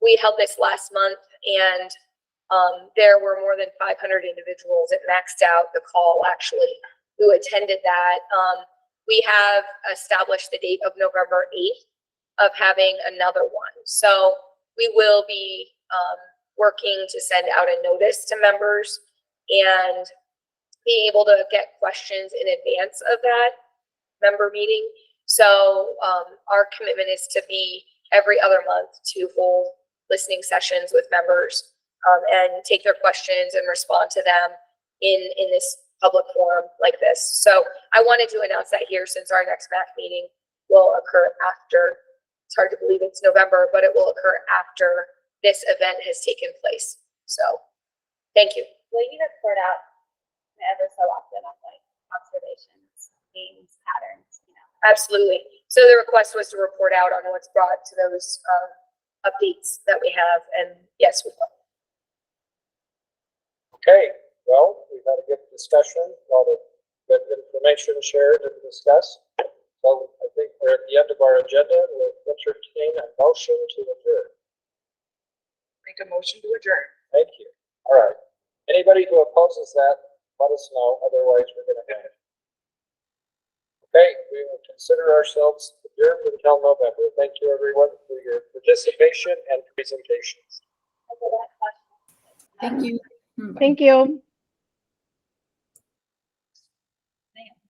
We held this last month, and there were more than 500 individuals. It maxed out the call actually who attended that. We have established the date of November 8th of having another one. So we will be working to send out a notice to members and be able to get questions in advance of that member meeting. So our commitment is to be every other month to hold listening sessions with members and take their questions and respond to them in this public forum like this. So I wanted to announce that here, since our next MAC meeting will occur after, it's hard to believe it's November, but it will occur after this event has taken place. So thank you. Will you report out ever so often on like observations, themes, patterns, Absolutely. So the request was to report out on what's brought to those updates that we have, and yes, we will. Okay, well, we've had a good discussion, a lot of good information shared and discussed. So I think we're at the end of our agenda. We'll entertain a motion to adjourn. Make a motion to adjourn. Thank you. All right. Anybody who opposes that, let us know. Otherwise, we're going to have Okay, we will consider ourselves adjourned until November. Thank you, everyone, for your participation and presentations. Thank you. Thank you.